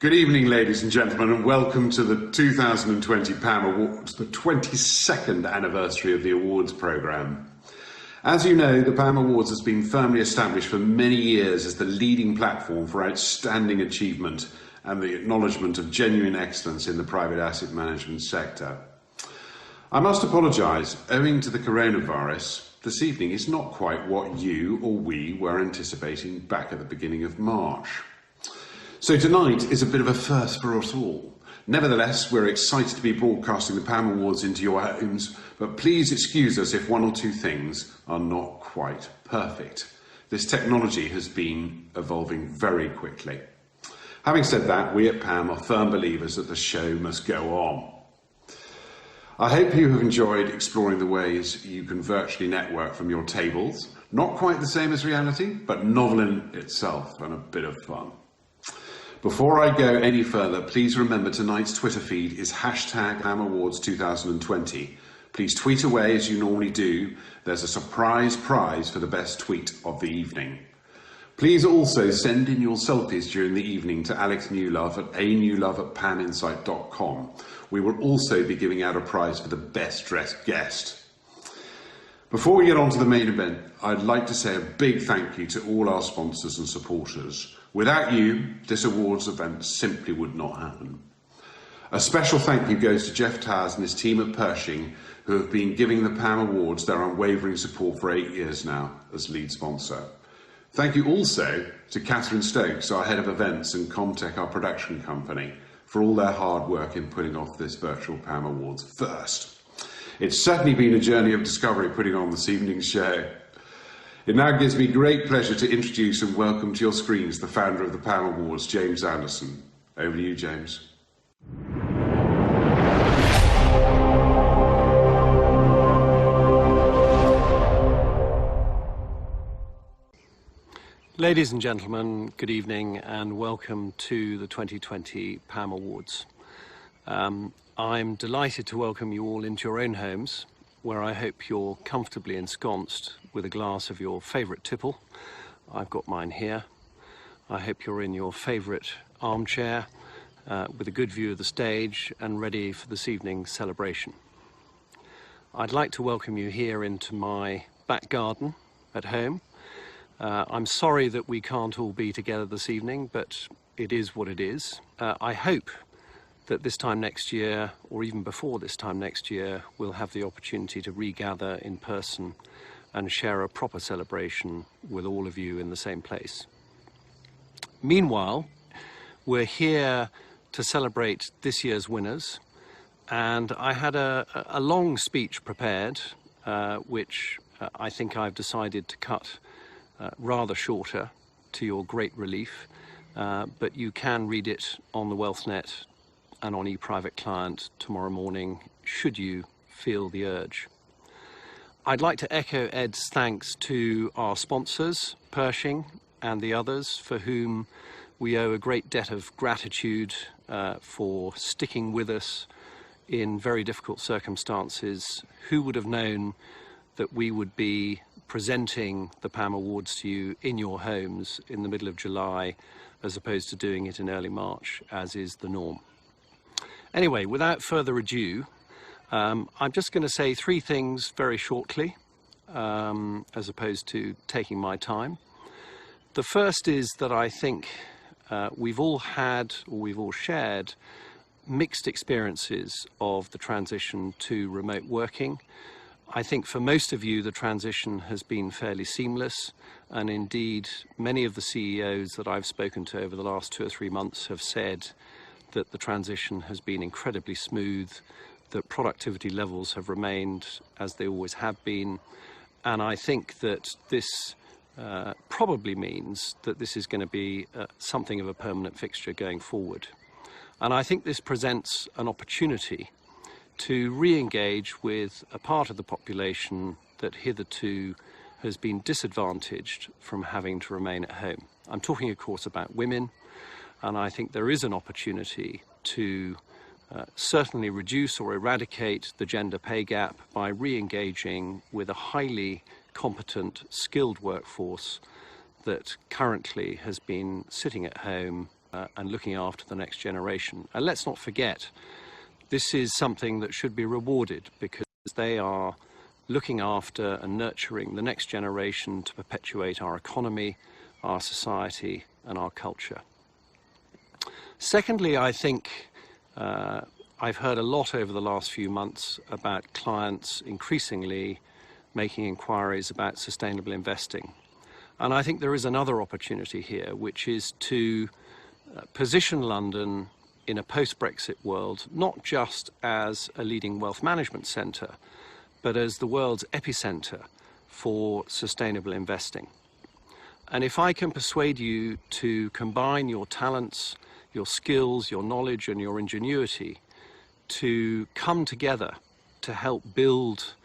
Good evening, ladies and gentlemen, and welcome to the 2020 PAM Awards, the 22nd anniversary of the awards programme. As you know, the PAM Awards has been firmly established for many years as the leading platform for outstanding achievement and the acknowledgement of genuine excellence in the private asset management sector. I must apologise, owing to the coronavirus, this evening is not quite what you or we were anticipating back at the beginning of March. So tonight is a bit of a first for us all. Nevertheless, we're excited to be broadcasting the PAM Awards into your homes, but please excuse us if one or two things are not quite perfect. This technology has been evolving very quickly. Having said that, we at PAM are firm believers that the show must go on. I hope you have enjoyed exploring the ways you can virtually network from your tables. Not quite the same as reality, but novel in itself and a bit of fun. Before I go any further, please remember tonight's Twitter feed is #PAM Awards 2020. Please tweet away as you normally do. There's a surprise prize for the best tweet of the evening. Please also send in your selfies during the evening to Alex Newlove at anewlove@paminsight.com. We will also be giving out a prize for the best dressed guest. Before we get on to the main event, I'd like to say a big thank you to all our sponsors and supporters. Without you, this awards event simply would not happen. A special thank you goes to Jeff Towers and his team at Pershing, who have been giving the PAM Awards their unwavering support for 8 years now as lead sponsor. Thank you also to Catherine Stokes, our head of events, and Comtech, our production company, for all their hard work in putting off this virtual PAM Awards first. It's certainly been a journey of discovery putting on this evening's show. It now gives me great pleasure to introduce and welcome to your screens the founder of the PAM Awards, James Anderson. Over to you, James. Ladies and gentlemen, good evening and welcome to the 2020 PAM Awards. I'm delighted to welcome you all into your own homes, where I hope you're comfortably ensconced with a glass of your favourite tipple. I've got mine here. I hope you're in your favourite armchair with a good view of the stage and ready for this evening's celebration. I'd like to welcome you here into my back garden at home. I'm sorry that we can't all be together this evening, but it is what it is. I hope that this time next year, or even before this time next year, we'll have the opportunity to regather in person and share a proper celebration with all of you in the same place. Meanwhile, we're here to celebrate this year's winners, and I had a long speech prepared, which I think I've decided to cut rather shorter, to your great relief, but you can read it on the WealthNet and on ePrivate Client tomorrow morning, should you feel the urge. I'd like to echo Ed's thanks to our sponsors, Pershing and the others, for whom we owe a great debt of gratitude for sticking with us in very difficult circumstances. Who would have known that we would be presenting the PAM Awards to you in your homes in the middle of July, as opposed to doing it in early March, as is the norm. Anyway, without further ado, I'm just going to say three things very shortly, as opposed to taking my time. The first is that I think we've all had, or we've all shared, mixed experiences of the transition to remote working. I think for most of you, the transition has been fairly seamless, and indeed, many of the CEOs that I've spoken to over the last 2 or 3 months have said that the transition has been incredibly smooth, that productivity levels have remained as they always have been, and I think that this probably means that this is going to be something of a permanent fixture going forward. And I think this presents an opportunity to re-engage with a part of the population that hitherto has been disadvantaged from having to remain at home. I'm talking, of course, about women, and I think there is an opportunity to certainly reduce or eradicate the gender pay gap by re-engaging with a highly competent, skilled workforce that currently has been sitting at home and looking after the next generation. And let's not forget, this is something that should be rewarded because they are looking after and nurturing the next generation to perpetuate our economy, our society, and our culture. Secondly, I think I've heard a lot over the last few months about clients increasingly making inquiries about sustainable investing. And I think there is another opportunity here, which is to position London in a post-Brexit world, not just as a leading wealth management centre, but as the world's epicenter for sustainable investing. And if I can persuade you to combine your talents, your skills, your knowledge, and your ingenuity to come together to help build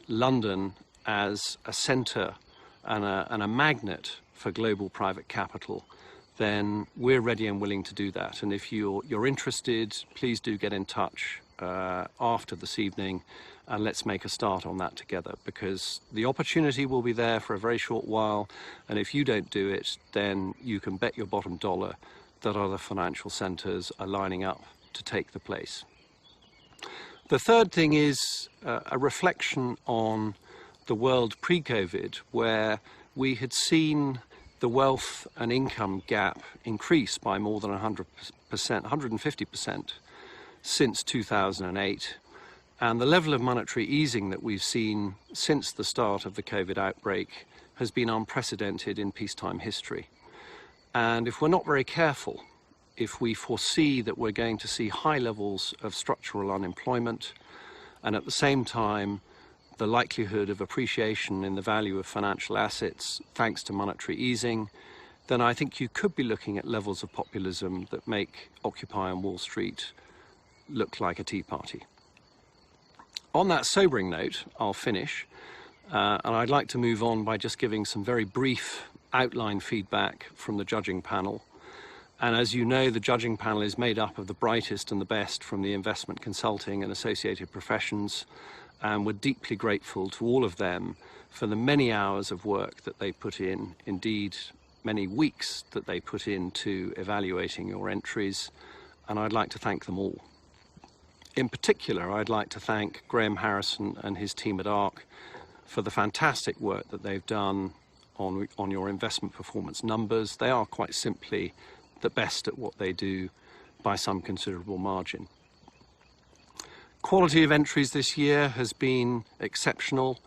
London as a centre and a magnet for global private capital, then we're ready and willing to do that. And if you're interested, please do get in touch after this evening, and let's make a start on that together, because the opportunity will be there for a very short while, and if you don't do it, then you can bet your bottom dollar that other financial centres are lining up to take the place. The third thing is a reflection on the world pre-COVID, where we had seen the wealth and income gap increase by more than 100%, 150% since 2008. And the level of monetary easing that we've seen since the start of the COVID outbreak has been unprecedented in peacetime history. And if we're not very careful, if we foresee that we're going to see high levels of structural unemployment, and at the same time, the likelihood of appreciation in the value of financial assets thanks to monetary easing, then I think you could be looking at levels of populism that make Occupy on Wall Street look like a tea party. On that sobering note, I'll finish, and I'd like to move on by just giving some very brief outline feedback from the judging panel. And as you know, the judging panel is made up of the brightest and the best from the investment consulting and associated professions, and we're deeply grateful to all of them for the many hours of work that they put in, indeed many weeks that they put into evaluating your entries, and I'd like to thank them all. In particular, I'd like to thank Graham Harrison and his team at ARC for the fantastic work that they've done on your investment performance numbers. They are quite simply the best at what they do by some considerable margin. Quality of entries this year has been exceptional,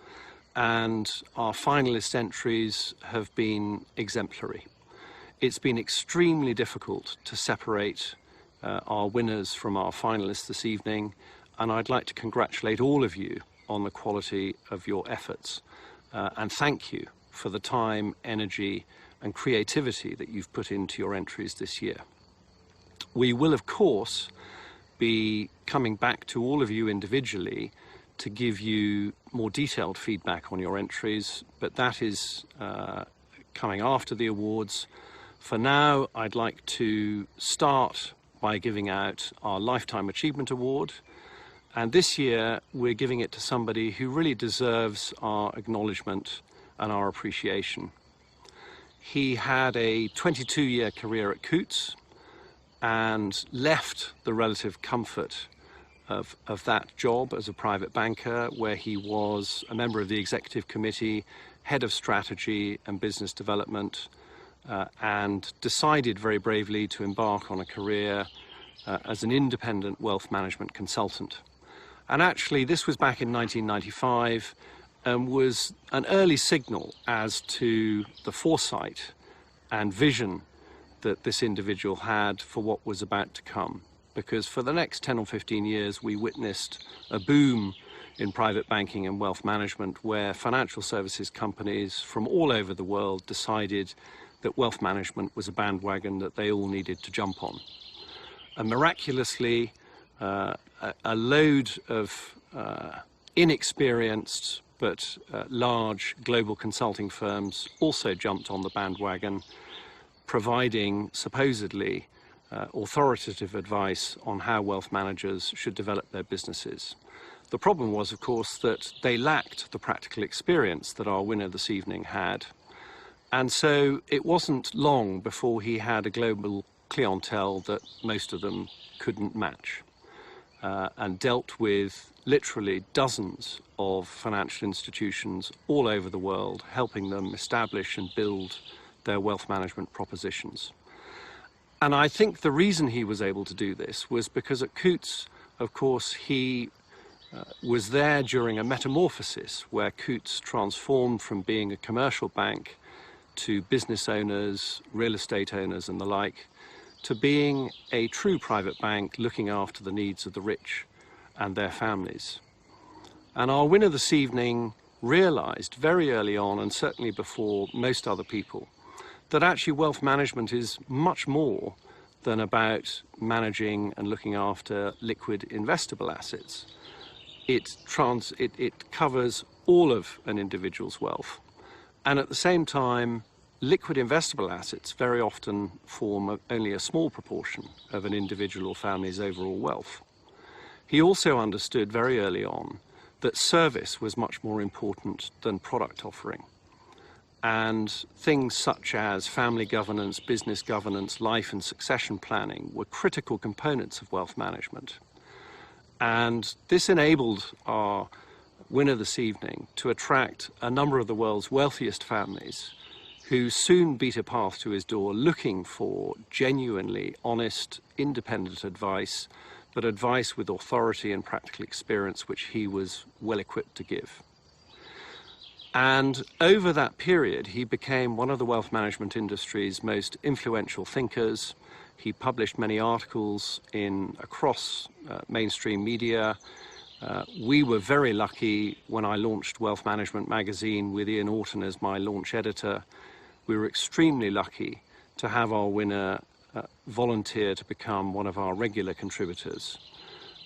and our finalist entries have been exemplary. It's been extremely difficult to separate our winners from our finalists this evening, and I'd like to congratulate all of you on the quality of your efforts and thank you for the time, energy and creativity that you've put into your entries this year. We will, of course, be coming back to all of you individually to give you more detailed feedback on your entries, but that is coming after the awards. For now, I'd like to start by giving out our Lifetime Achievement Award, and this year we're giving it to somebody who really deserves our acknowledgement and our appreciation. He had a 22-year career at Coutts and left the relative comfort of that job as a private banker, where he was a member of the executive committee, head of strategy and business development, and decided very bravely to embark on a career as an independent wealth management consultant. And actually, this was back in 1995 and was an early signal as to the foresight and vision that this individual had for what was about to come. Because for the next 10 or 15 years, we witnessed a boom in private banking and wealth management, where financial services companies from all over the world decided that wealth management was a bandwagon that they all needed to jump on. And miraculously, a load of inexperienced but large global consulting firms also jumped on the bandwagon, providing supposedly authoritative advice on how wealth managers should develop their businesses. The problem was, of course, that they lacked the practical experience that our winner this evening had. And so it wasn't long before he had a global clientele that most of them couldn't match, and dealt with literally dozens of financial institutions all over the world, helping them establish and build their wealth management propositions. And I think the reason he was able to do this was because at Coutts, of course, he was there during a metamorphosis where Coutts transformed from being a commercial bank to business owners, real estate owners and the like, to being a true private bank looking after the needs of the rich and their families. And our winner this evening realized very early on, and certainly before most other people, that actually wealth management is much more than about managing and looking after liquid investable assets. It covers all of an individual's wealth. And at the same time, liquid investable assets very often form only a small proportion of an individual or family's overall wealth. He also understood very early on that service was much more important than product offering. And things such as family governance, business governance, life and succession planning were critical components of wealth management. And this enabled our winner this evening to attract a number of the world's wealthiest families who soon beat a path to his door looking for genuinely honest, independent advice, but advice with authority and practical experience which he was well equipped to give. And over that period, he became one of the wealth management industry's most influential thinkers. He published many articles across mainstream media. We were very lucky when I launched Wealth Management magazine with Ian Orton as my launch editor. We were extremely lucky to have our winner volunteer to become one of our regular contributors.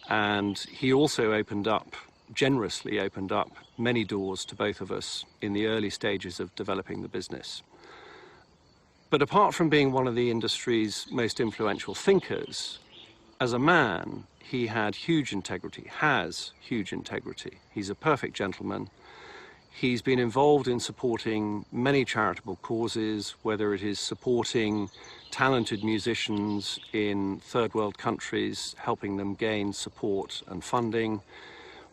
And he also generously opened up many doors to both of us in the early stages of developing the business. But apart from being one of the industry's most influential thinkers, as a man, he had huge integrity, has huge integrity. He's a perfect gentleman. He's been involved in supporting many charitable causes, whether it is supporting talented musicians in third world countries, helping them gain support and funding,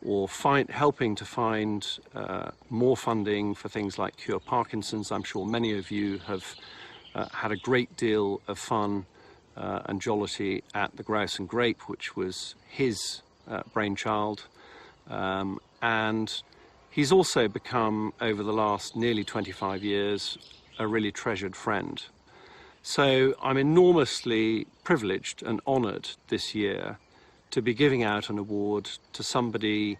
or helping to find more funding for things like Cure Parkinson's. I'm sure many of you have had a great deal of fun and jollity at the Grouse and Grape, which was his brainchild. And he's also become, over the last nearly 25 years, a really treasured friend. So I'm enormously privileged and honoured this year to be giving out an award to somebody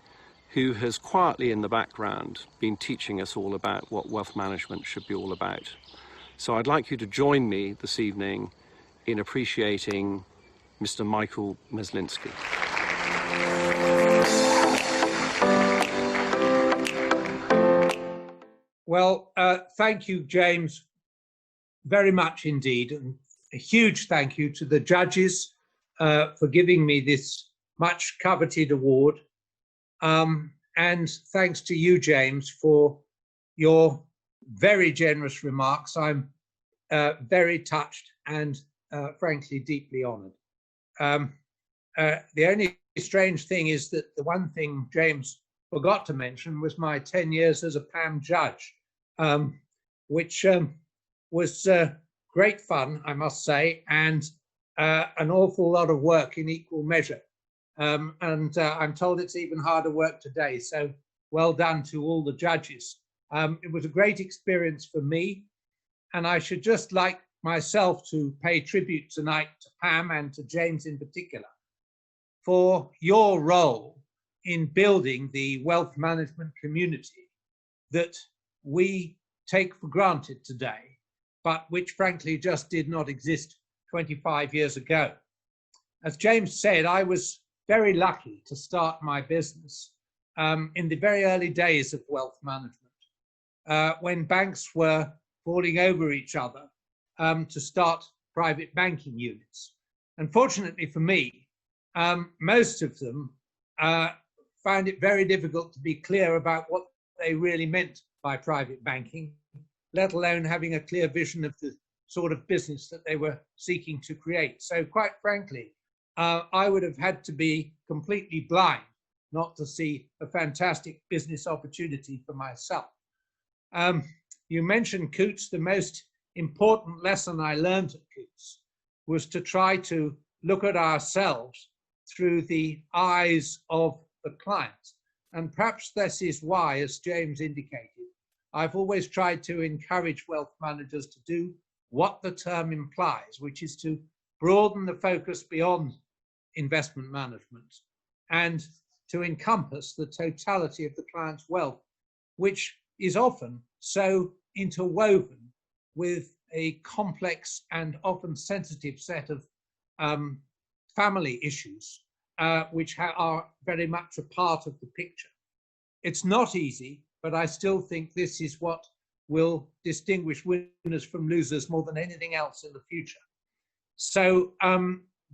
who has quietly in the background been teaching us all about what wealth management should be all about. So I'd like you to join me this evening in appreciating Mr. Michael Meslinski. Well, thank you, James, very much indeed. And a huge thank you to the judges for giving me this much coveted award. And thanks to you, James, for your very generous remarks. I'm very touched and frankly deeply honoured. The only strange thing is that the one thing James forgot to mention was my 10 years as a PAM judge, which was great fun, I must say, and an awful lot of work in equal measure. And I'm told it's even harder work today, so well done to all the judges. It was a great experience for me, and I should just like myself to pay tribute tonight to Pam and to James in particular for your role in building the wealth management community that we take for granted today, but which frankly just did not exist 25 years ago. As James said, I was very lucky to start my business in the very early days of wealth management, when banks were falling over each other to start private banking units. Unfortunately for me, most of them found it very difficult to be clear about what they really meant by private banking, let alone having a clear vision of the sort of business that they were seeking to create. So quite frankly, I would have had to be completely blind not to see a fantastic business opportunity for myself. You mentioned Coutts. The most important lesson I learned at Coutts was to try to look at ourselves through the eyes of the client. And perhaps this is why, as James indicated, I've always tried to encourage wealth managers to do what the term implies, which is to broaden the focus beyond investment management and to encompass the totality of the client's wealth, which is often so interwoven with a complex and often sensitive set of family issues, which are very much a part of the picture. It's not easy, but I still think this is what will distinguish winners from losers more than anything else in the future. So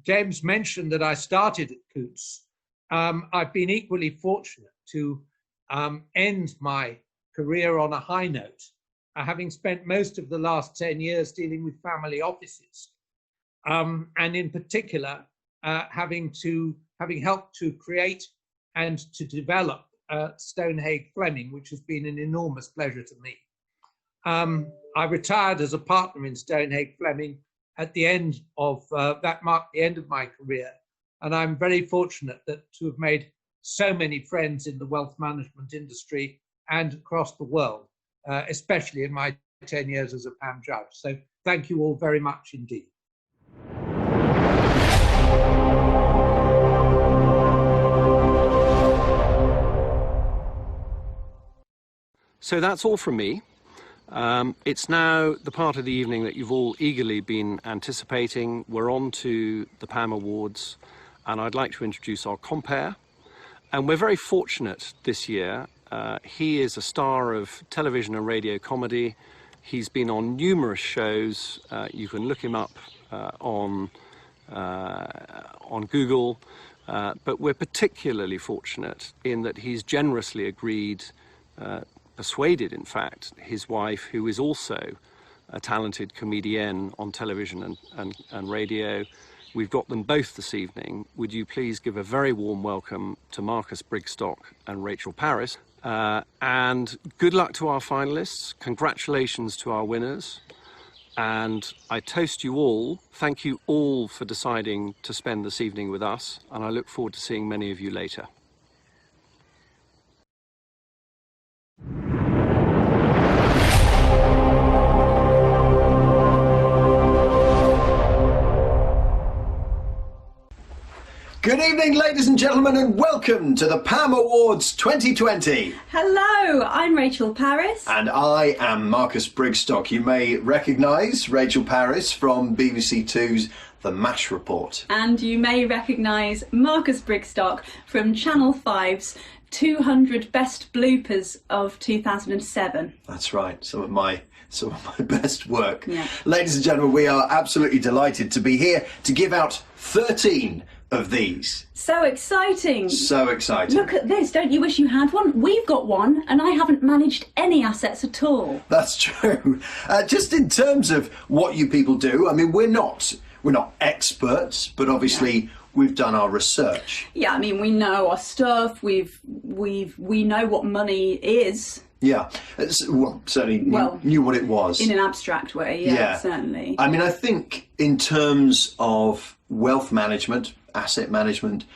James mentioned that I started at Coutts. I've been equally fortunate to end my career on a high note, having spent most of the last 10 years dealing with family offices, and in particular, having helped to create and to develop Stonehage Fleming, which has been an enormous pleasure to me. I retired as a partner in Stonehage Fleming at the end of, that marked the end of my career. And I'm very fortunate to have made so many friends in the wealth management industry and across the world, especially in my 10 years as a PAM judge. So thank you all very much indeed. So that's all from me. It's now the part of the evening that you've all eagerly been anticipating. We're on to the PAM Awards, and I'd like to introduce our compere. And we're very fortunate this year. He is a star of television and radio comedy. He's been on numerous shows. You can look him up on Google. But we're particularly fortunate in that he's generously agreed, persuaded, in fact, his wife, who is also a talented comedienne on television and radio. We've got them both this evening. Would you please give a very warm welcome to Marcus Brigstock and Rachel Parris? And good luck to our finalists. Congratulations to our winners. And I toast you all. Thank you all for deciding to spend this evening with us. And I look forward to seeing many of you later. Good evening, ladies and gentlemen, and welcome to the PAM Awards 2020. Hello, I'm Rachel Parris. And I am Marcus Brigstock. You may recognise Rachel Parris from BBC Two's The MASH Report. And you may recognise Marcus Brigstock from Channel 5's 200 Best Bloopers of 2007. That's right, some of my best work. Yeah. Ladies and gentlemen, we are absolutely delighted to be here to give out 13 of these. So exciting. So exciting. Look at this, don't you wish you had one? We've got one and I haven't managed any assets at all. That's true. Just in terms of what you people do, I mean, we're not experts, but obviously we've done our research. Yeah, I mean, we know our stuff, we know what money is. Yeah, certainly knew what it was. In an abstract way, yeah, certainly. I mean, I think in terms of wealth management, asset management,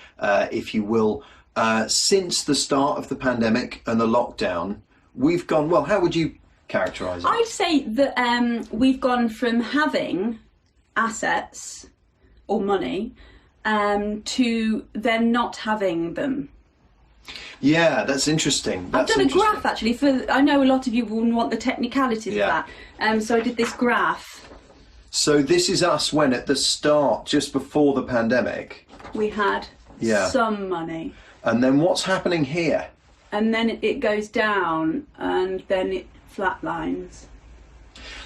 if you will, since the start of the pandemic and the lockdown, we've gone, well, how would you characterise it? I'd say that we've gone from having assets or money to then not having them. Yeah, that's interesting. I've done a graph actually I know a lot of you wouldn't want the technicalities of that. So I did this graph. So this is us when at the start, just before the pandemic, we had some money. And then what's happening here? And then it goes down and then it flatlines.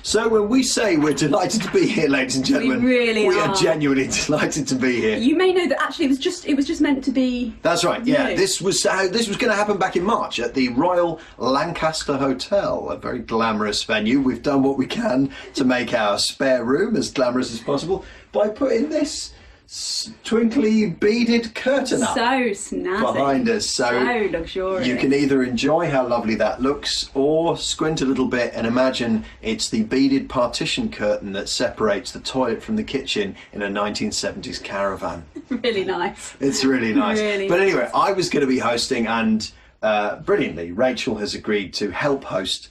So when we say we're delighted to be here, ladies and gentlemen, we are genuinely delighted to be here. You may know that actually it was just meant to be. That's right. Yeah, this was going to happen back in March at the Royal Lancaster Hotel, a very glamorous venue. We've done what we can to make our spare room as glamorous as possible by putting this twinkly beaded curtain up So snazzy. behind us. So luxurious. You can either enjoy how lovely that looks or squint a little bit and imagine it's the beaded partition curtain that separates the toilet from the kitchen in a 1970s caravan. Really nice. It's really nice. Really but nice. anyway, I was going to be hosting, and brilliantly, Rachel has agreed to help host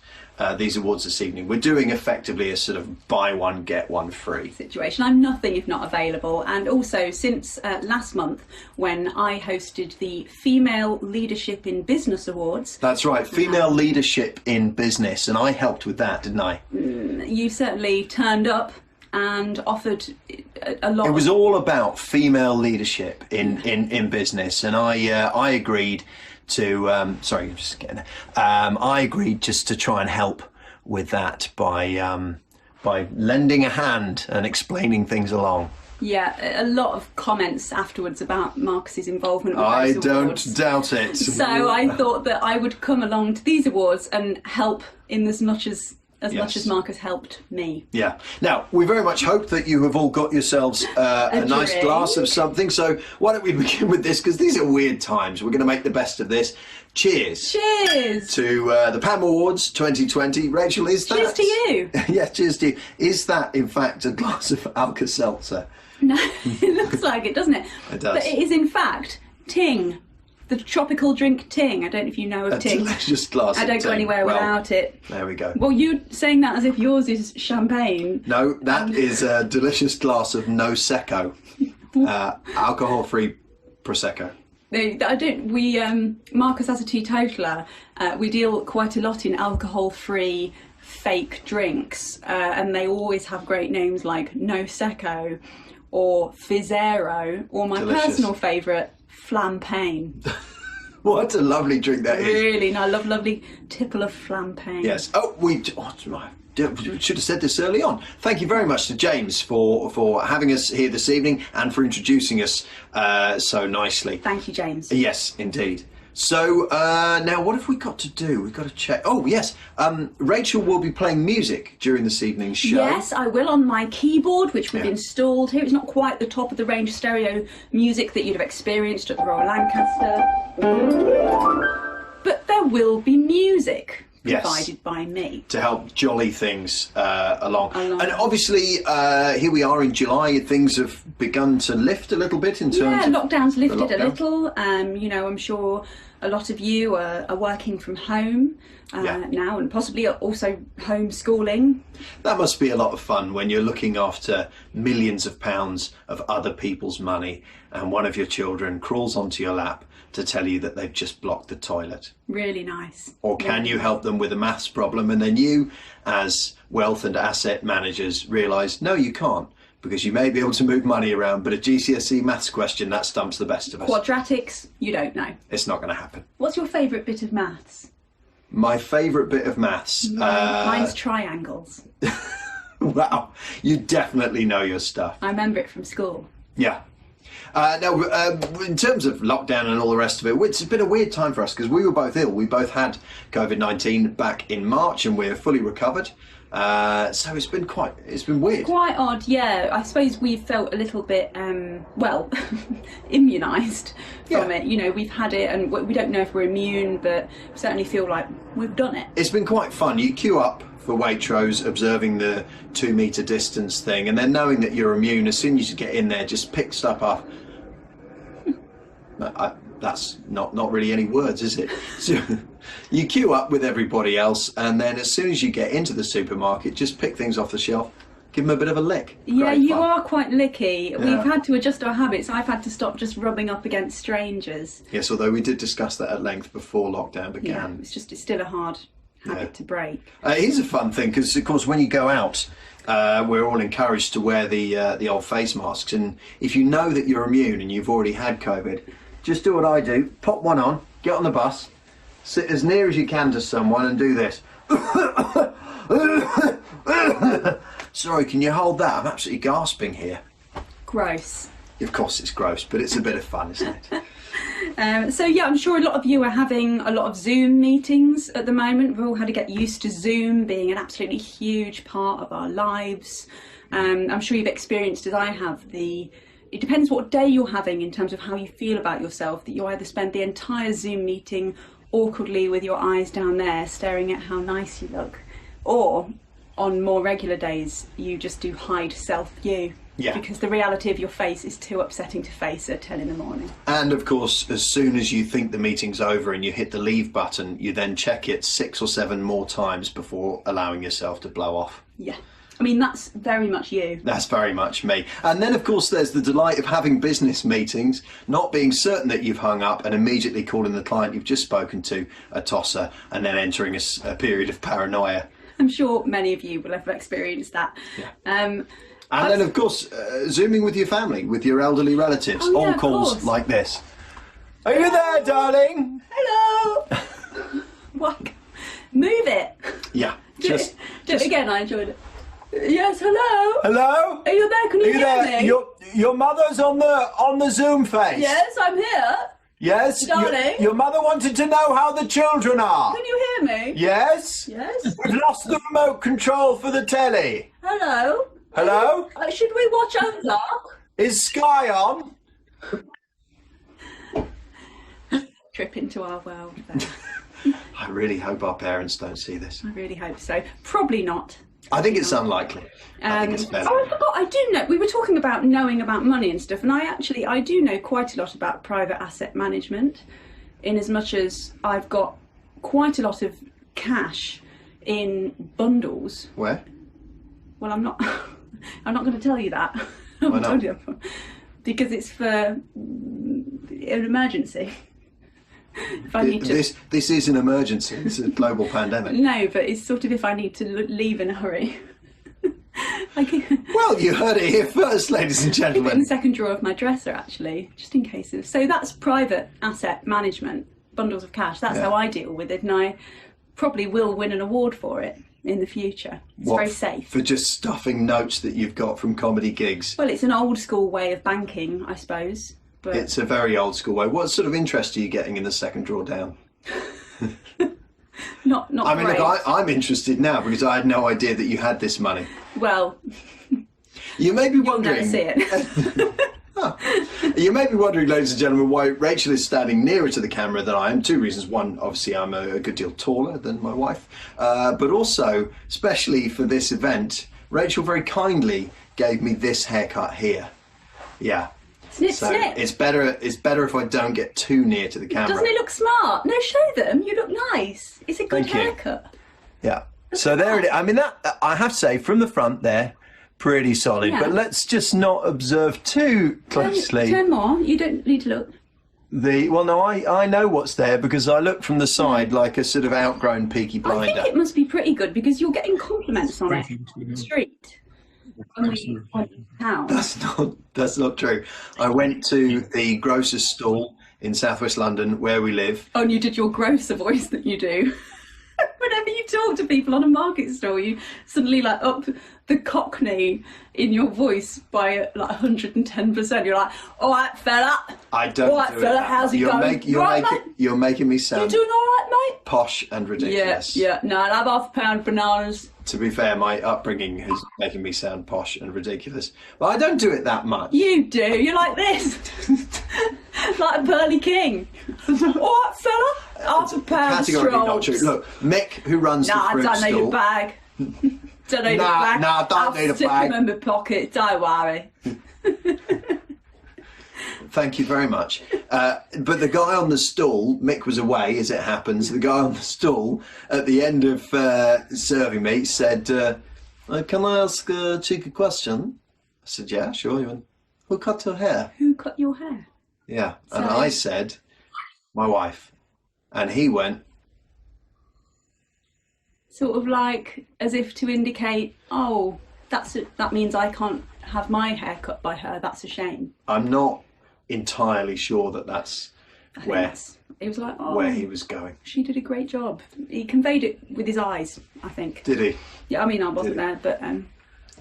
these awards this evening. We're doing effectively a sort of buy one, get one free situation. I'm nothing if not available, and also since last month when I hosted the Female Leadership in Business Awards. That's right, Female Leadership in Business, and I helped with that, didn't I? You certainly turned up and offered a lot. It was all about female leadership in business, and I agreed to sorry, just getting I agreed just to try and help with that by lending a hand and explaining things along. Yeah, a lot of comments afterwards about Marcus's involvement with I those don't awards. doubt it. So I thought that I would come along to these awards and help in as much as much as Marcus helped me. Yeah. Now, we very much hope that you have all got yourselves a nice drink. glass of something. So why don't we begin with this, because these are weird times. We're going to make the best of this. Cheers. Cheers. To the PAM Awards 2020. Rachel, is that... Cheers to you. Yeah, cheers to you. Is that, in fact, a glass of Alka-Seltzer? No, it looks like it, doesn't it? It does. But it is in fact Ting. The tropical drink Ting. I don't know if you know of A Ting. delicious glass I of don't go Ting. anywhere Well, without it. There we go. Well, you're saying that as if yours is champagne. No, that is a delicious glass of No Secco, alcohol-free Prosecco. I don't. We Marcus as a teetotaler, we deal quite a lot in alcohol-free fake drinks, and they always have great names like No Secco or Fizzero, or my Delicious. personal favourite, Flampagne. What a lovely drink that is. Really, no, I love lovely tipple of Flampagne. Yes. Oh, we should have said this early on. Thank you very much to James for having us here this evening and for introducing us so nicely. Thank you, James. Yes, indeed. So now what have we got to do? We've got to check. Oh, yes. Rachel will be playing music during this evening's show. Yes, I will, on my keyboard, which we've installed here. It's not quite the top of the range stereo music that you'd have experienced at the Royal Lancaster. But there will be music provided by me. To help jolly things along. And obviously, here we are in July, things have begun to lift a little bit in terms of... lockdown's lifted lockdown. a little. You know, I'm sure a lot of you are working from home now, and possibly also homeschooling. That must be a lot of fun when you're looking after millions of pounds of other people's money and one of your children crawls onto your lap to tell you that they've just blocked the toilet. Really nice. Or can you help them with a maths problem, and then you, as wealth and asset managers, realise, no, you can't, because you may be able to move money around, but a GCSE maths question, that stumps the best of us. Quadratics, you don't know. It's not going to happen. What's your favourite bit of maths? My favourite bit of maths? Mine's triangles. Wow, you definitely know your stuff. I remember it from school. Yeah. Now, in terms of lockdown and all the rest of it, it's been a weird time for us because we were both ill. We both had COVID-19 back in March and we're fully recovered. So it's been weird. Quite odd, yeah. I suppose we've felt a little bit, immunised from it. You know, we've had it and we don't know if we're immune, but we certainly feel like we've done it. It's been quite fun. You queue up for Waitrose, observing the 2 metre distance thing, and then knowing that you're immune, as soon as you get in there, just pick stuff up. That's not really any words, is it? So you queue up with everybody else, and then as soon as you get into the supermarket, just pick things off the shelf, give them a bit of a lick. Yeah, Great you fun. are quite licky. Yeah. We've had to adjust our habits. I've had to stop just rubbing up against strangers. Yes, although we did discuss that at length before lockdown Yeah, began. it's still a hard habit to break. Here's a fun thing, because of course when you go out, we're all encouraged to wear the old face masks, and if you know that you're immune and you've already had COVID, just do what I do, pop one on, get on the bus, sit as near as you can to someone and do this. Sorry, can you hold that? I'm absolutely gasping here. Gross. Of course it's gross, but it's a bit of fun, isn't it? So yeah, I'm sure a lot of you are having a lot of Zoom meetings at the moment. We've all had to get used to Zoom being an absolutely huge part of our lives. I'm sure you've experienced, as I have, it depends what day you're having in terms of how you feel about yourself, that you either spend the entire Zoom meeting awkwardly with your eyes down there staring at how nice you look, or on more regular days you just do hide self-view. Yeah. Because the reality of your face is too upsetting to face at 10 in the morning. And of course, as soon as you think the meeting's over and you hit the leave button, you then check it 6 or 7 more times before allowing yourself to blow off. Yeah. I mean, that's very much you. That's very much me. And then, of course, there's the delight of having business meetings, not being certain that you've hung up and immediately calling the client you've just spoken to a tosser and then entering a period of paranoia. I'm sure many of you will have experienced that. Yeah. And then, of course, Zooming with your family, with your elderly relatives, Oh, yeah, on of calls course. like this. Are you there, darling? Hello! What? Move it! Yeah, Do it again, I enjoyed it. Yes, hello? Hello? Are you there? Can you hear me? Your mother's on the Zoom face. Yes, I'm here. Yes. Darling? Your mother wanted to know how the children are. Can you hear me? Yes. Yes. We've lost the remote control for the telly. Hello? Hello? Should we watch Ozark? Is Sky on? Trip into our world there. I really hope our parents don't see this. I really hope so. Probably not. I think it's unlikely. I think it's better. Oh, I forgot. I do know. We were talking about knowing about money and stuff, and I do know quite a lot about private asset management, in as much as I've got quite a lot of cash in bundles. Where? Well, I'm not. I'm not going to tell you that. Why not? Because it's for an emergency. If I need to. This is an emergency. It's a global pandemic. No, but it's sort of if I need to leave in a hurry. Well, you heard it here first, ladies and I keep it in gentlemen. the second drawer of my dresser, actually, just in case of. So that's private asset management, bundles of cash. That's how I deal with it, and I probably will win an award for it in the future. It's very safe. For just stuffing notes that you've got from comedy gigs. Well, it's an old school way of banking, I suppose. But It's a very old school way. What sort of interest are you getting in the second drawer down? not I mean, great. look, I'm interested now because I had no idea that you had this money. Well, You may be you'll wondering. never see it. You may be wondering, ladies and gentlemen, why Rachel is standing nearer to the camera than I am. 2 reasons. One, obviously, I'm a good deal taller than my wife. But also, especially for this event, Rachel very kindly gave me this haircut here. Yeah. Snip, So snip. it's better if I don't get too near to the camera. Doesn't it look smart? No, show them. You look nice. It's a good Thank you. haircut. Yeah. So there it is. I mean, that I have to say, from the front there, pretty solid. Yeah. But let's just not observe too closely. Turn more. You don't need to look. No, I know what's there because I look from the side like a sort of outgrown Peaky I Blinder. think it must be pretty good because you're getting compliments on it on the street. On the town. That's not true. I went to the grocer's stall in southwest London where we live. Oh, and you did your grocer voice that you do. Whenever you talk to people on a market stall, you suddenly like up the cockney in your voice by like 110%. You're like, all right, fella. I don't All right, do fella, it. how's it going? You all right, mate? You're making me You sound doing all right, mate? posh and ridiculous. Yeah. No, I'll have half a pound bananas. To be fair, my upbringing is making me sound posh and ridiculous. Well, I don't do it that much. You do. You're like this. Like a burly king. All right, fella. Half a pound Categorically not true. strolls. Look, Mick, who runs Nah, the I fruit don't need a stall. bag. Don't need a Nah, bag. nah, don't need a I'll stick bag. them in my pocket. Don't worry. Thank you very much. But the guy on the stall, Mick was away, as it happens. The guy on the stall, at the end of serving me, said, "Can I ask a cheeky question?" I said, "Yeah, sure." He went, "Who cut your hair?" Who cut your hair? Yeah, and So- I said, "My wife," and he went, Sort of like as if to indicate, oh, that means I can't have my hair cut by her. That's a shame. "I'm not entirely sure that that's I think where it was like, oh, where he was going." she did a great job. He conveyed it with his eyes, I think. Did he? Yeah, I mean, I wasn't Did he? there, but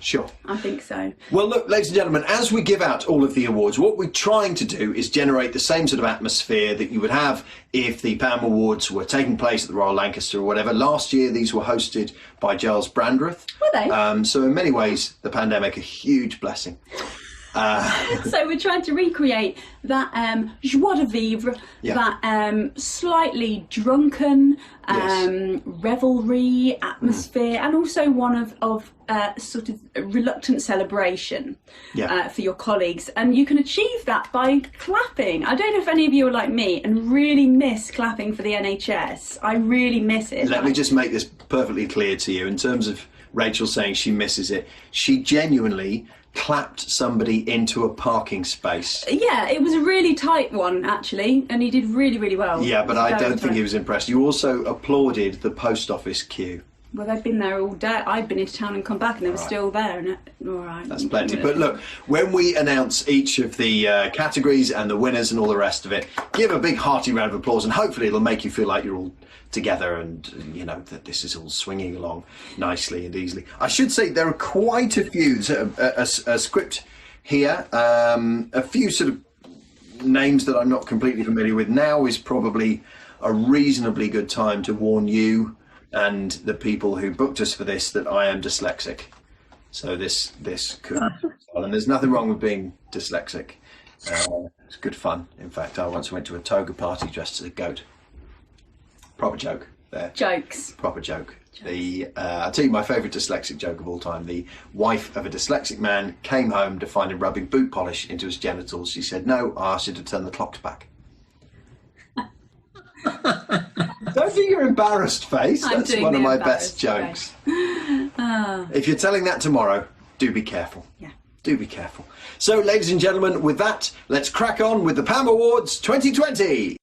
Sure. I think so. Well, look, ladies and gentlemen, as we give out all of the awards, what we're trying to do is generate the same sort of atmosphere that you would have if the PAM Awards were taking place at the Royal Lancaster or whatever. Last year, these were hosted by Giles Brandreth. Were they? So in many ways, the pandemic, a huge blessing. So we're trying to recreate that joie de vivre, Yeah. that slightly drunken Yes. revelry atmosphere, and also one of sort of reluctant celebration Yeah. for your colleagues. And you can achieve that by clapping. I don't know if any of you are like me and really miss clapping for the NHS. I really miss it. Let me just make this perfectly clear to you. In terms of Rachel saying she misses it, she genuinely clapped somebody into a parking space. Yeah, it was a really tight one, actually, and he did really, really well. Yeah, but It was I very don't think tight. he was impressed. You also applauded the post office queue. Well, they've been there all day. I'd been into town and come back, and they were still there. And all right, That's plenty. But look, when we announce each of the categories and the winners and all the rest of it, give a big hearty round of applause, and hopefully it'll make you feel like you're all together and, you know, that this is all swinging along nicely and easily. I should say there are quite a few, a script here, a few sort of names that I'm not completely familiar with. Now is probably a reasonably good time to warn you and the people who booked us for this that I am dyslexic. So this could, and there's nothing wrong with being dyslexic. It's good fun. In fact, I once went to a toga party dressed as a goat. Proper joke there. Jokes. Proper joke. I'll tell you my favourite dyslexic joke of all time. The wife of a dyslexic man came home to find him rubbing boot polish into his genitals. She said, "No, I asked you to turn the clocks back." Don't do your embarrassed face. I'm That's doing one of the my best embarrassed jokes. If you're telling that tomorrow, do be careful. Yeah. Do be careful. So, ladies and gentlemen, with that, let's crack on with the PAM Awards 2020.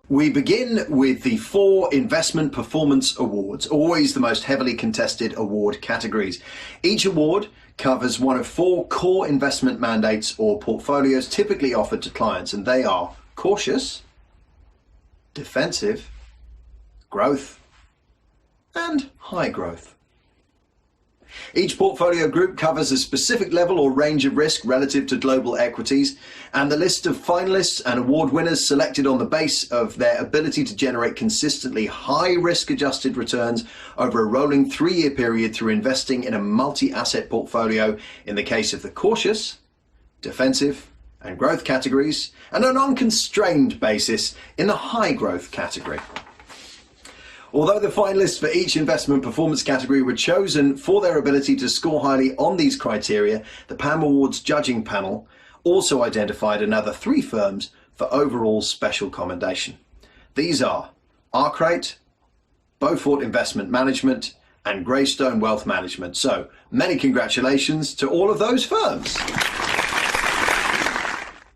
We begin with the 4 Investment Performance Awards, always the most heavily contested award categories. Each award covers one of 4 core investment mandates or portfolios typically offered to clients, and they are cautious, defensive, growth, and high growth. Each portfolio group covers a specific level or range of risk relative to global equities, and the list of finalists and award winners selected on the base of their ability to generate consistently high risk-adjusted returns over a rolling 3-year period through investing in a multi-asset portfolio in the case of the cautious, defensive, and growth categories, and an unconstrained basis in the high growth category. Although the finalists for each investment performance category were chosen for their ability to score highly on these criteria, the PAM Awards judging panel also identified another 3 firms for overall special commendation. These are Arkwright, Beaufort Investment Management, and Greystone Wealth Management. So many congratulations to all of those firms.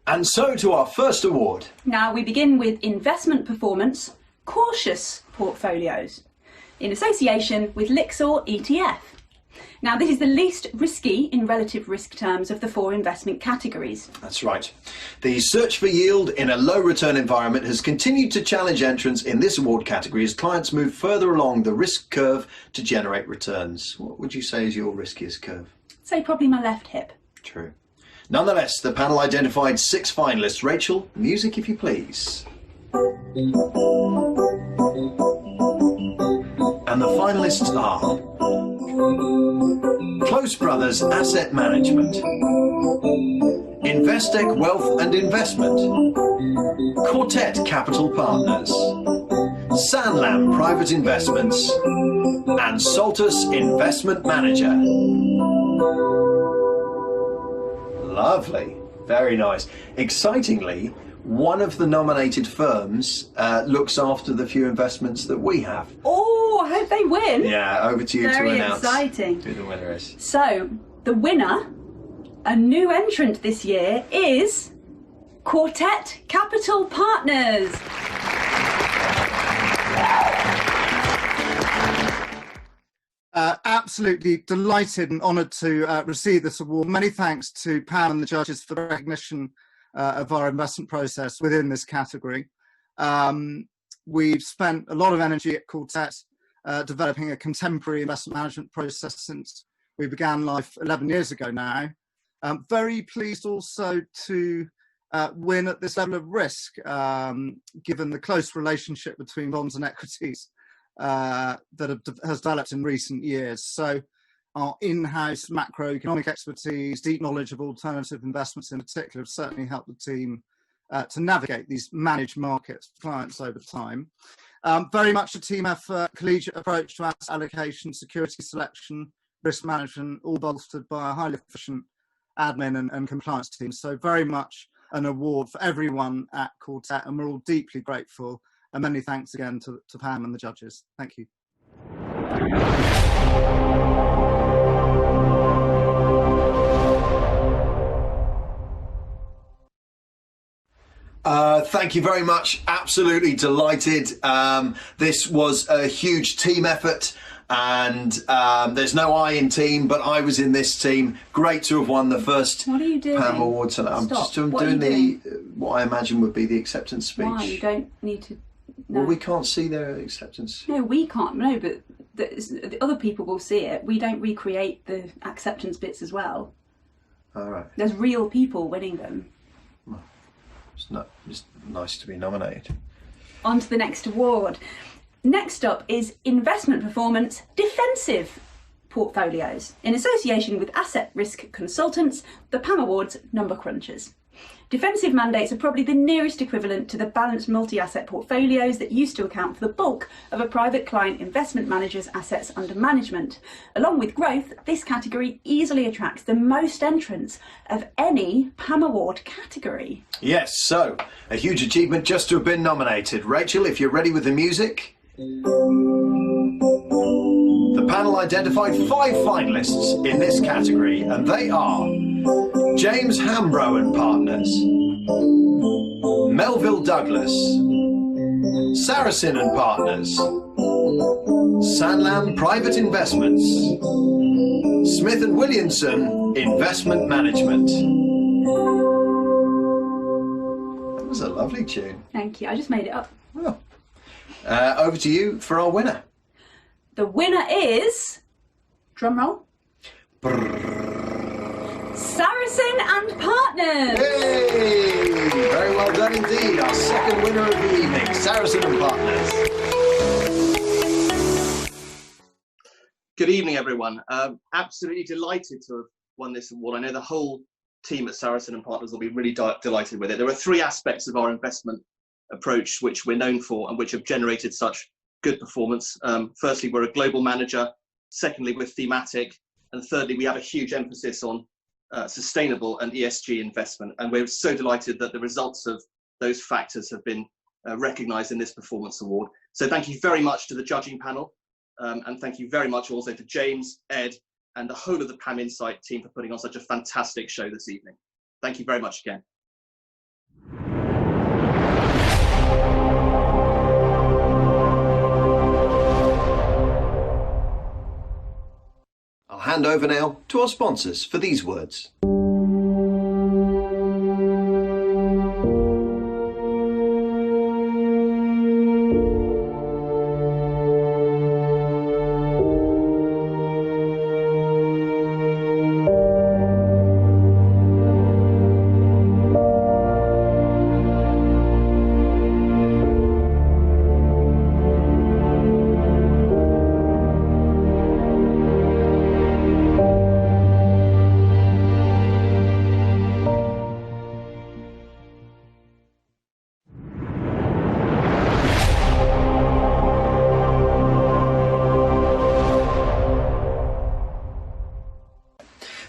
And so to our first award. Now we begin with investment performance, cautious portfolios, in association with Lixor ETF. Now this is the least risky in relative risk terms of the 4 investment categories. That's right. The search for yield in a low return environment has continued to challenge entrants in this award category as clients move further along the risk curve to generate returns. What would you say is your riskiest curve? Say probably my left hip. True. Nonetheless, the panel identified 6 finalists. Rachel, music if you please. And the finalists are Close Brothers Asset Management, Investec Wealth and Investment, Quartet Capital Partners, Sanlam Private Investments, and Saltus Investment Manager. Lovely. Very nice. Excitingly, one of the nominated firms looks after the few investments that we have. Oh, I hope they win. Yeah, over to you Very to announce exciting. who the winner is. So, the winner, a new entrant this year, is Quartet Capital Partners. Absolutely delighted and honoured to receive this award. Many thanks to PAM and the judges for the recognition of our investment process within this category. We've spent a lot of energy at Quartet developing a contemporary investment management process since we began life 11 years ago now. Very pleased also to win at this level of risk, given the close relationship between bonds and equities that has developed in recent years. So our in-house macroeconomic expertise, deep knowledge of alternative investments in particular, have certainly helped the team to navigate these managed markets for clients over time. Very much a team effort, collegiate approach to asset allocation, security selection, risk management, all bolstered by a highly efficient admin and compliance team. So very much an award for everyone at Quartet, and we're all deeply grateful. And many thanks again to Pam and the judges. Thank you. Thank you very much. Absolutely delighted. This was a huge team effort, and there's no I in team, but I was in this team. Great to have won the first What are you doing? PAM Awards. And I'm Stop. just What are doing you what I imagine would be the acceptance speech. Why? You don't need to. No. Well, we can't see their acceptance. No, we can't. No, but the other people will see it. We don't recreate the acceptance bits as well. All right. There's real people winning them. It's nice to be nominated. On to the next award. Next up is Investment Performance Defensive Portfolios. In association with asset risk consultants, the PAM Awards Number Crunchers. Defensive mandates are probably the nearest equivalent to the balanced multi-asset portfolios that used to account for the bulk of a private client investment manager's assets under management. Along with growth, this category easily attracts the most entrants of any PAM Award category. Yes, so a huge achievement just to have been nominated. Rachel, if you're ready with the music. The panel identified 5 finalists in this category, and they are James Hambro and Partners, Melville Douglas, Saracen and Partners, Sanlam Private Investments, Smith and Williamson Investment Management. That was a lovely tune. Thank you. I just made it up. Oh. Over to you for our winner. The winner is, drum roll, Saracen and Partners. Hey! Very well done indeed. Our second winner of the evening, Saracen and Partners. Good evening, everyone. Absolutely delighted to have won this award. I know the whole team at Saracen and Partners will be really delighted with it. There are 3 aspects of our investment approach which we're known for and which have generated such good performance. Firstly, we're a global manager. Secondly, we're thematic. And thirdly, we have a huge emphasis on sustainable and ESG investment. And we're so delighted that the results of those factors have been recognised in this performance award. So thank you very much to the judging panel. And thank you very much also to James, Ed, and the whole of the PAM Insight team for putting on such a fantastic show this evening. Thank you very much again. I'll hand over now to our sponsors for these words.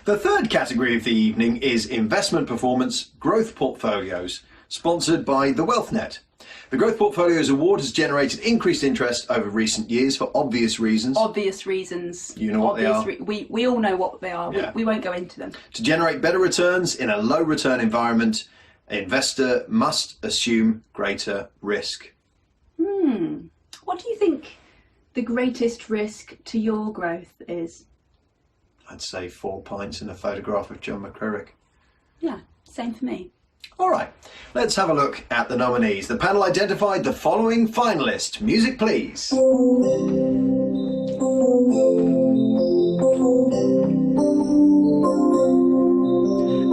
The third category of the evening is Investment Performance Growth Portfolios, sponsored by the WealthNet. The Growth Portfolios Award has generated increased interest over recent years for obvious reasons. Obvious reasons. You know what they are? We all know what they are. Yeah. We won't go into them. To generate better returns in a low return environment, an investor must assume greater risk. What do you think the greatest risk to your growth is? I'd say 4 pints and a photograph of John McCririck. Yeah, same for me. All right, let's have a look at the nominees. The panel identified the following finalists. Music, please.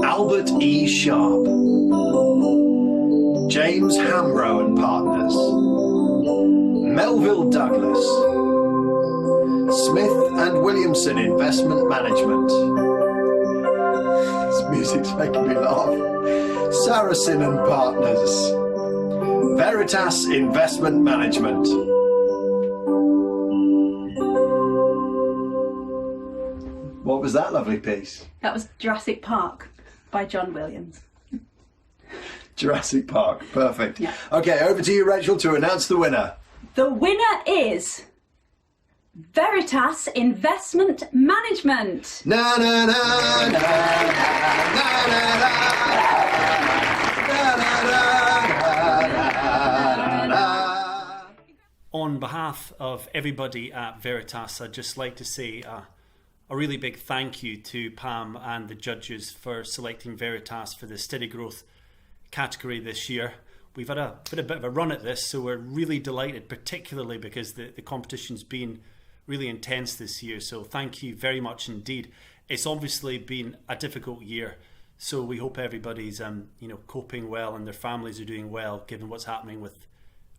Albert E. Sharp, James Hambro and Partners, Melville Douglas, Smith and Williamson Investment Management. This music's making me laugh. Saracen and Partners, Veritas Investment Management. What was that lovely piece? That was Jurassic Park by John Williams. Jurassic Park, perfect. Yeah. Okay, over to you, Rachel, to announce the winner. The winner is Veritas Investment Management. Na na na na na na na na. On behalf of everybody at Veritas, I'd just like to say a really big thank you to PAM and the judges for selecting Veritas for the steady growth category this year. We've had a bit of a run at this, so we're really delighted, particularly because the competition's been really intense this year. So thank you very much indeed. It's obviously been a difficult year, so we hope everybody's coping well and their families are doing well given what's happening with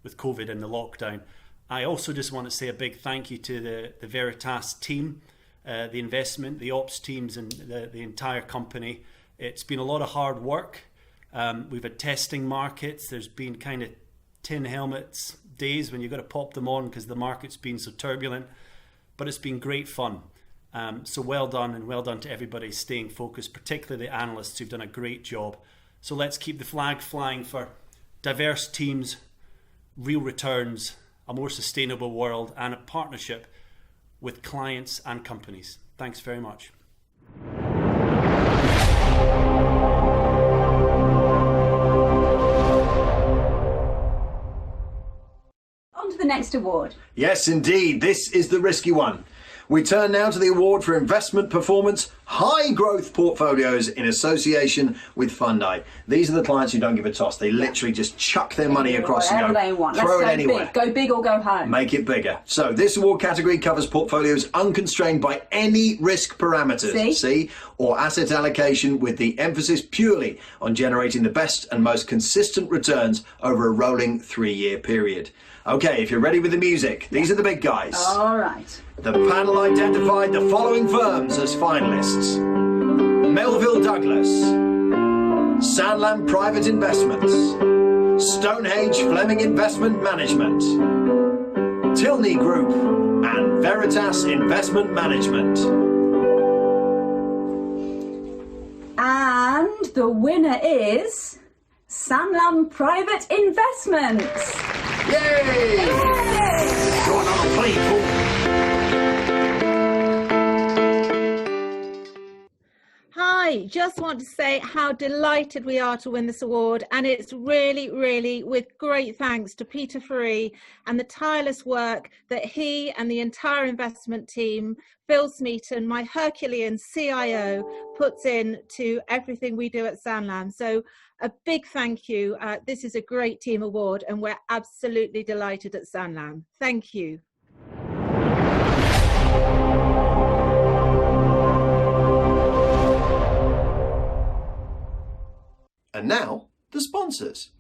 COVID and the lockdown. I also just want to say a big thank you to the Veritas team, the investment, the ops teams and the entire company. It's been a lot of hard work. We've had testing markets. There's been kind of tin helmets days when you've got to pop them on because the market's been so turbulent, but it's been great fun. So well done, and well done to everybody staying focused, particularly the analysts who've done a great job. So let's keep the flag flying for diverse teams, real returns, a more sustainable world, and a partnership with clients and companies. Thanks very much. On to the next award. Yes, indeed. This is the risky one. We turn now to the award for investment performance, high growth portfolios in association with Fundi. These are the clients who don't give a toss. They literally just chuck their money across and go, throw it anywhere. Go big or go home. Make it bigger. So this award category covers portfolios unconstrained by any risk parameters, see, or asset allocation, with the emphasis purely on generating the best and most consistent returns over a rolling 3-year period. Okay, if you're ready with the music, these are the big guys. All right. The panel identified the following firms as finalists: Melville Douglas, Sanlam Private Investments, Stonehenge Fleming Investment Management, Tilney Group, and Veritas Investment Management. And the winner is Sanlam Private Investments. Yay! Go on a plane, Paul. Hi, just want to say how delighted we are to win this award, and it's really with great thanks to Peter Faree and the tireless work that he and the entire investment team, Phil Smeaton, my Herculean CIO, puts in to everything we do at Sanlam. So a big thank you. This is a great team award, and we're absolutely delighted at Sanlam. Thank you. And now, the sponsors.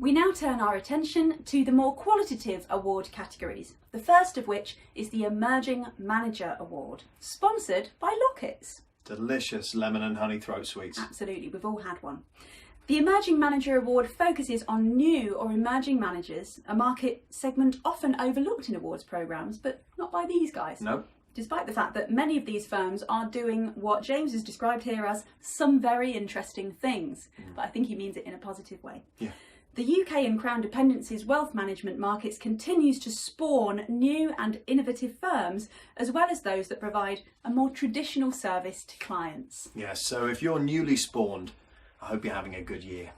We now turn our attention to the more qualitative award categories, the first of which is the Emerging Manager Award, sponsored by Lockets. Delicious lemon and honey throat sweets. Absolutely, we've all had one. The Emerging Manager Award focuses on new or emerging managers, a market segment often overlooked in awards programmes, but not by these guys. No. Despite the fact that many of these firms are doing what James has described here as some very interesting things, but I think he means it in a positive way. Yeah. The UK and Crown Dependencies wealth management markets continues to spawn new and innovative firms, as well as those that provide a more traditional service to clients. Yes, so if you're newly spawned, I hope you're having a good year.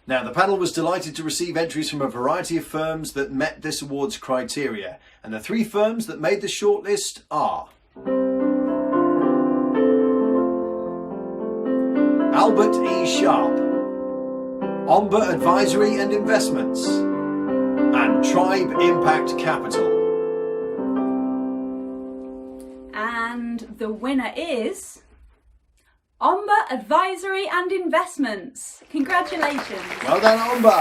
Now, the panel was delighted to receive entries from a variety of firms that met this award's criteria, and the 3 firms that made the shortlist are Albert E. Sharp, Omba Advisory and Investments, and Tribe Impact Capital. And the winner is Omba Advisory and Investments. Congratulations. Well done, Omba.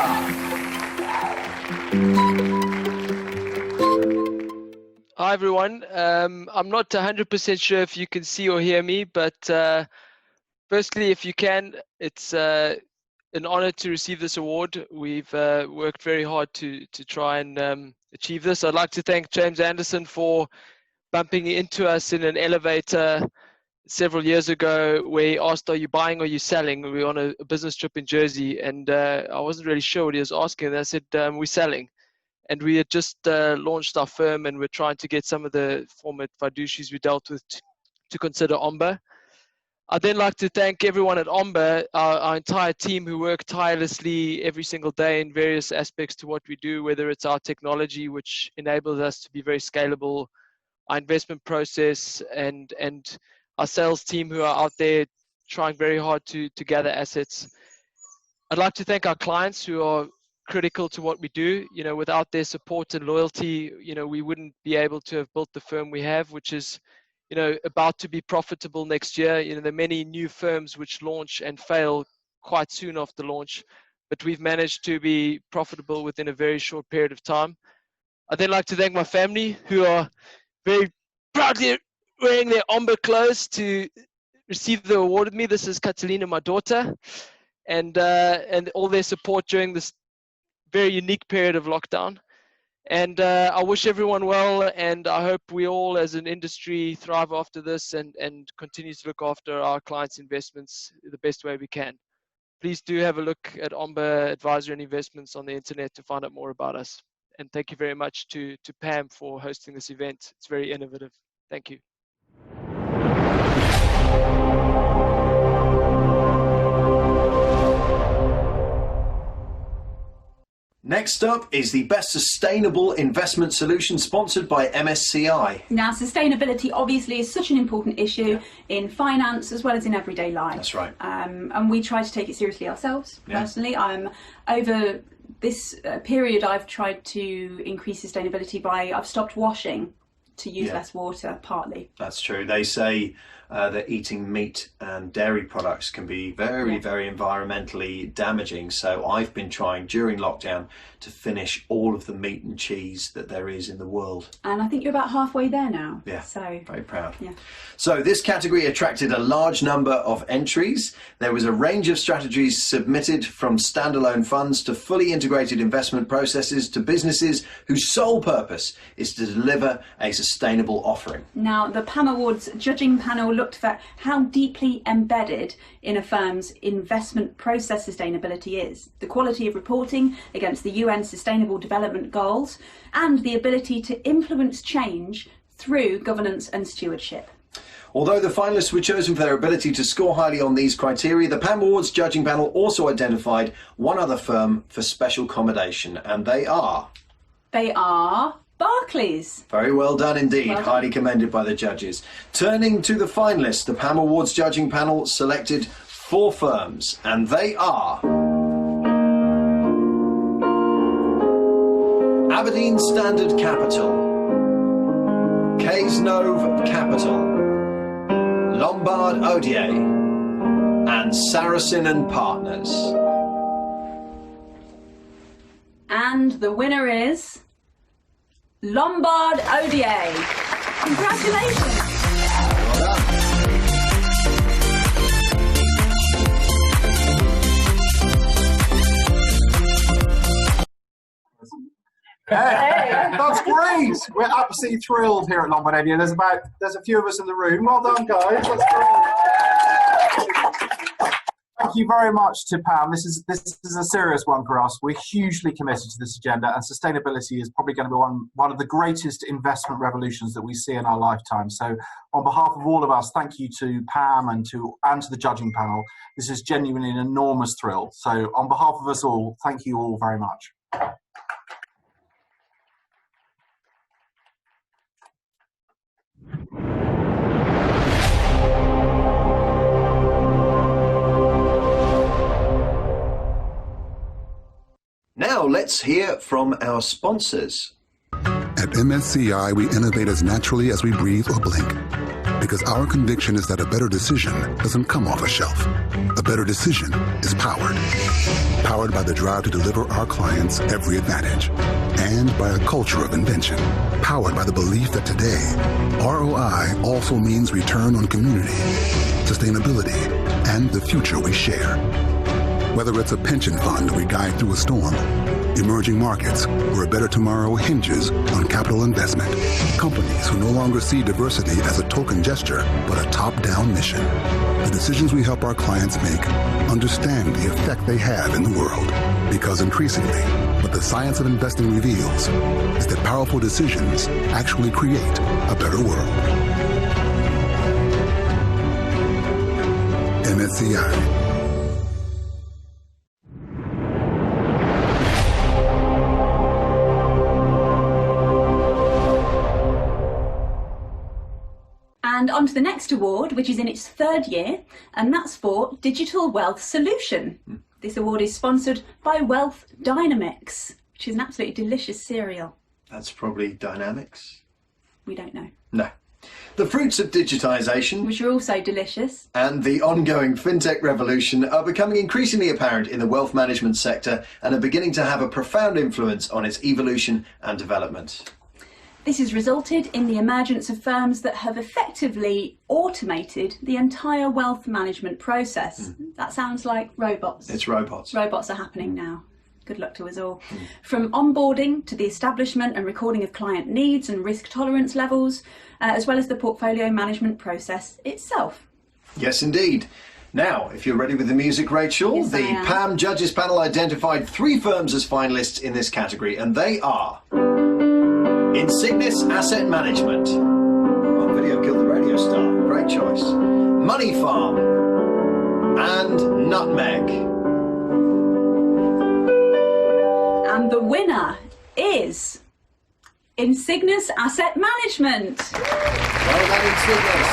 Hi everyone. I'm not 100% sure if you can see or hear me, but firstly, if you can, it's an honor to receive this award. We've worked very hard to try and achieve this. I'd like to thank James Anderson for bumping into us in an elevator several years ago where he asked, are you buying or are you selling? We were on a business trip in Jersey, and I wasn't really sure what he was asking. And I said, we're selling. And we had just launched our firm, and we're trying to get some of the former fiduciaries we dealt with to consider Omba. I'd then like to thank everyone at Omba, our entire team who work tirelessly every single day in various aspects to what we do, whether it's our technology, which enables us to be very scalable, our investment process, and our sales team who are out there trying very hard to gather assets. I'd like to thank our clients who are critical to what we do. You know, without their support and loyalty, you know, we wouldn't be able to have built the firm we have, which is, you know, about to be profitable next year. You know, there are many new firms which launch and fail quite soon after launch, but we've managed to be profitable within a very short period of time. I'd then like to thank my family who are very proudly wearing their Omba clothes to receive the award with me. This is Catalina, my daughter, and all their support during this very unique period of lockdown. And I wish everyone well, and I hope we all as an industry thrive after this and continue to look after our clients' investments the best way we can. Please do have a look at Omba Advisory and Investments on the internet to find out more about us. And thank you very much to PAM for hosting this event. It's very innovative. Thank you. Next up is the Best Sustainable Investment Solution, sponsored by MSCI. Now, sustainability obviously is such an important issue in finance as well as in everyday life. That's right. And we try to take it seriously ourselves, personally. Over this period, I've tried to increase sustainability I've stopped washing to use less water, partly. That's true. They say that eating meat and dairy products can be very, very environmentally damaging. So I've been trying during lockdown to finish all of the meat and cheese that there is in the world. And I think you're about halfway there now. Yeah, so very proud. Yeah. So this category attracted a large number of entries. There was a range of strategies submitted, from standalone funds to fully integrated investment processes to businesses whose sole purpose is to deliver a sustainable offering. Now, the PAM Awards judging panel looked for how deeply embedded in a firm's investment process sustainability is, the quality of reporting against the UN Sustainable Development Goals, and the ability to influence change through governance and stewardship. Although the finalists were chosen for their ability to score highly on these criteria, the PAM Awards judging panel also identified one other firm for special commendation, and they are Barclays. Very well done indeed. Well done. Highly commended by the judges. Turning to the finalists, the PAM Awards judging panel selected 4 firms, and they are Aberdeen Standard Capital, Cazenove Capital, Lombard Odier, and Saracen and Partners. And the winner is Lombard Odier. Congratulations. Hey, that's great. We're absolutely thrilled here at Lombard Odier. There's a few of us in the room. Well done, guys. That's great. Thank you very much to Pam. This is a serious one for us. We're hugely committed to this agenda, and sustainability is probably going to be one of the greatest investment revolutions that we see in our lifetime. So on behalf of all of us, thank you to Pam and to the judging panel. This is genuinely an enormous thrill. So on behalf of us all, thank you all very much. Now let's hear from our sponsors. At MSCI, we innovate as naturally as we breathe or blink. Because our conviction is that a better decision doesn't come off a shelf. A better decision is powered. Powered by the drive to deliver our clients every advantage. And by a culture of invention. Powered by the belief that today, ROI also means return on community, sustainability, and the future we share. Whether it's a pension fund we guide through a storm, emerging markets where a better tomorrow hinges on capital investment, companies who no longer see diversity as a token gesture, but a top-down mission. The decisions we help our clients make understand the effect they have in the world. Because increasingly, what the science of investing reveals is that powerful decisions actually create a better world. MSCI. And on to the next award, which is in its third year, and that's for Digital Wealth Solution. This award is sponsored by Wealth Dynamics, which is an absolutely delicious cereal. That's probably Dynamics. We don't know. No. The fruits of digitisation, Which are also delicious. and the ongoing fintech revolution are becoming increasingly apparent in the wealth management sector and are beginning to have a profound influence on its evolution and development. This has resulted in the emergence of firms that have effectively automated the entire wealth management process. That sounds like robots. It's robots. Robots are happening now. Good luck to us all. From onboarding to the establishment and recording of client needs and risk tolerance levels, as well as the portfolio management process itself. Yes, indeed. Now, if you're ready with the music, Rachel, Yes, I the am. PAM Judges panel identified 3 firms as finalists in this category, and they are Insignis Asset Management. Well, video killed the radio star. Great choice. Money Farm and Nutmeg. And the winner is Insignis Asset Management. Well done, Insignis.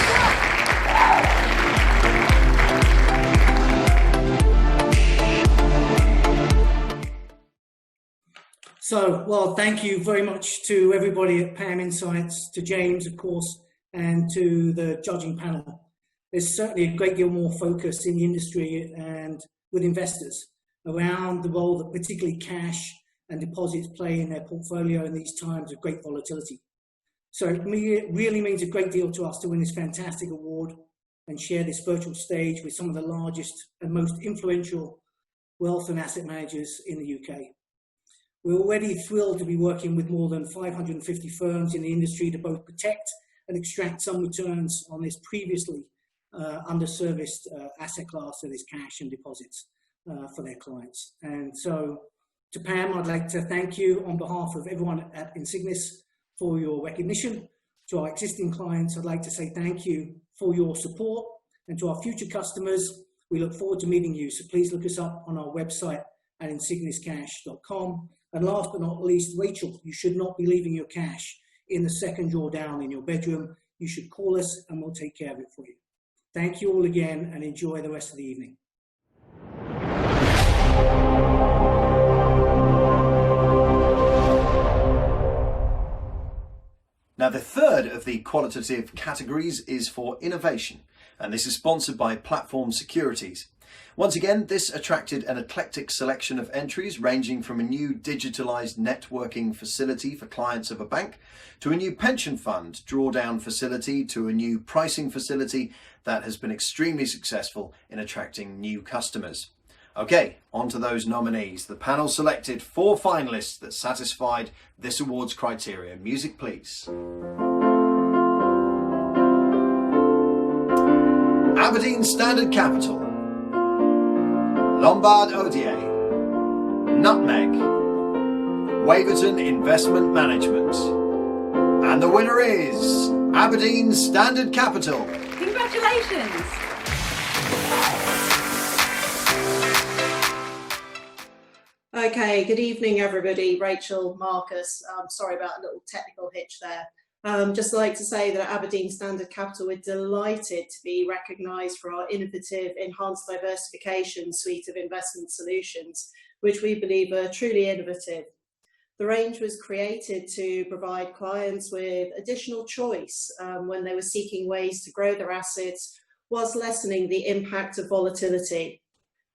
So, well, thank you very much to everybody at PAM Insights, to James, of course, and to the judging panel. There's certainly a great deal more focus in the industry and with investors around the role that particularly cash and deposits play in their portfolio in these times of great volatility. So it really means a great deal to us to win this fantastic award and share this virtual stage with some of the largest and most influential wealth and asset managers in the UK. We're already thrilled to be working with more than 550 firms in the industry to both protect and extract some returns on this previously underserviced asset class that is cash and deposits for their clients. And so to Pam, I'd like to thank you on behalf of everyone at Insignis for your recognition. To our existing clients, I'd like to say thank you for your support. And to our future customers, we look forward to meeting you. So please look us up on our website at insigniscash.com. And last but not least, Rachel, you should not be leaving your cash in the second drawer down in your bedroom. You should call us and we'll take care of it for you. Thank you all again and enjoy the rest of the evening. Now, the third of the qualitative categories is for innovation, and this is sponsored by Platform Securities. Once again, this attracted an eclectic selection of entries ranging from a new digitalized networking facility for clients of a bank to a new pension fund drawdown facility to a new pricing facility that has been extremely successful in attracting new customers. Okay, on to those nominees. The panel selected 4 finalists that satisfied this award's criteria. Music, please. Aberdeen Standard Capital, Lombard Odier, Nutmeg, Waverton Investment Management. And the winner is Aberdeen Standard Capital. Congratulations! Okay, good evening everybody. Rachel, Marcus, sorry about a little technical hitch there. Just like to say that at Aberdeen Standard Capital we're delighted to be recognised for our innovative enhanced diversification suite of investment solutions, which we believe are truly innovative. The range was created to provide clients with additional choice when they were seeking ways to grow their assets whilst lessening the impact of volatility,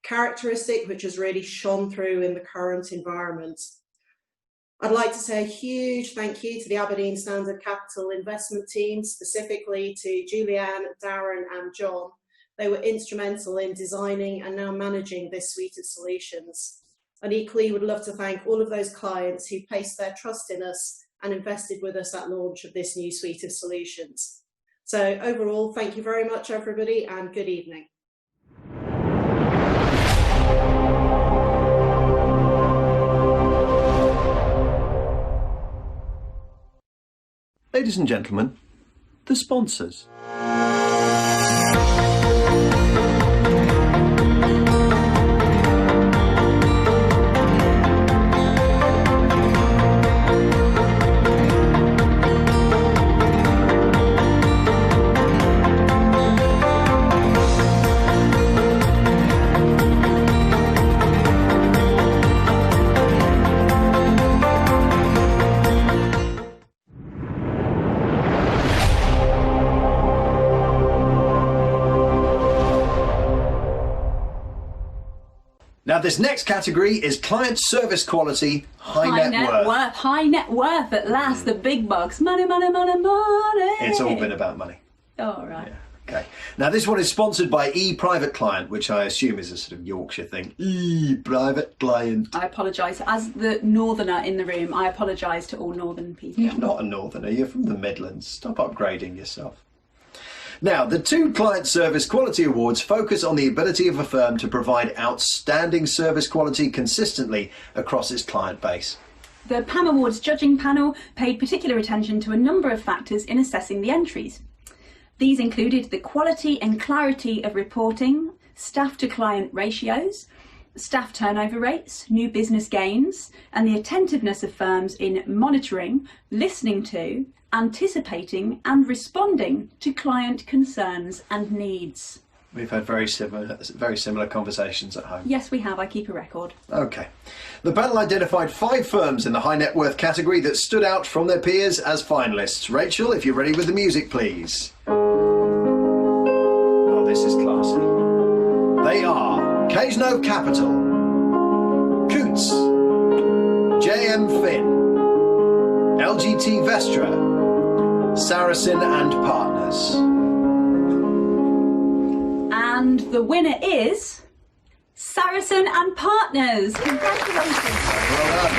characteristic which has really shone through in the current environment. I'd like to say a huge thank you to the Aberdeen Standard Capital investment team, specifically to Julianne, Darren and John. They were instrumental in designing and now managing this suite of solutions. And equally would love to thank all of those clients who placed their trust in us and invested with us at launch of this new suite of solutions. So overall, thank you very much everybody and good evening. Ladies and gentlemen, the sponsors. Now, this next category is client service quality, high net worth. High net worth at last, the big bucks. Money, money, money, money. It's all been about money. Oh, right. Yeah. Okay. Now, this one is sponsored by ePrivate Client, which I assume is a sort of Yorkshire thing. ePrivate Client. I apologise. As the northerner in the room, I apologise to all northern people. You're not a northerner, you're from the Midlands. Stop upgrading yourself. Now, the two Client Service Quality Awards focus on the ability of a firm to provide outstanding service quality consistently across its client base. The PAM Awards judging panel paid particular attention to a number of factors in assessing the entries. These included the quality and clarity of reporting, staff to client ratios, staff turnover rates, new business gains, and the attentiveness of firms in monitoring, listening to, anticipating and responding to client concerns and needs. We've had very similar conversations at home. Yes, we have. I keep a record. Okay. The panel identified 5 firms in the high net worth category that stood out from their peers as finalists. Rachel, if you're ready with the music, please. Oh, this is classy. They are Cazenove Capital, Coots, JM Finn, LGT Vestra, Saracen and Partners. And the winner is Saracen and Partners. Congratulations. Well done.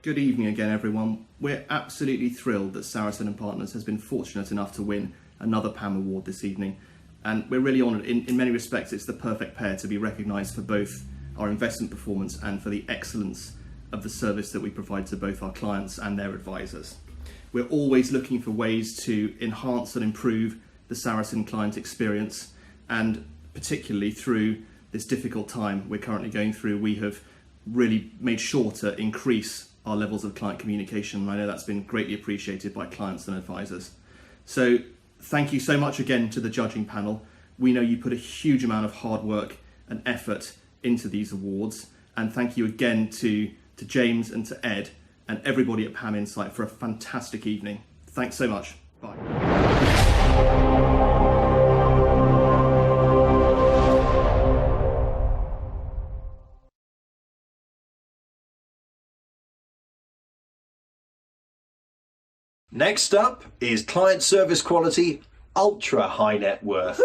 Good evening again, everyone. We're absolutely thrilled that Saracen and Partners has been fortunate enough to win another PAM award this evening. And we're really honoured. In many respects, it's the perfect pair to be recognised for both our investment performance and for the excellence of the service that we provide to both our clients and their advisors. We're always looking for ways to enhance and improve the Saracen client experience, and particularly through this difficult time we're currently going through, we have really made sure to increase our levels of client communication, and I know that's been greatly appreciated by clients and advisors. So thank you so much again to the judging panel. We know you put a huge amount of hard work and effort into these awards, and thank you again to James and to Ed and everybody at PAM Insight for a fantastic evening. Thanks so much. Bye. Next up is Client Service Quality Ultra High Net Worth.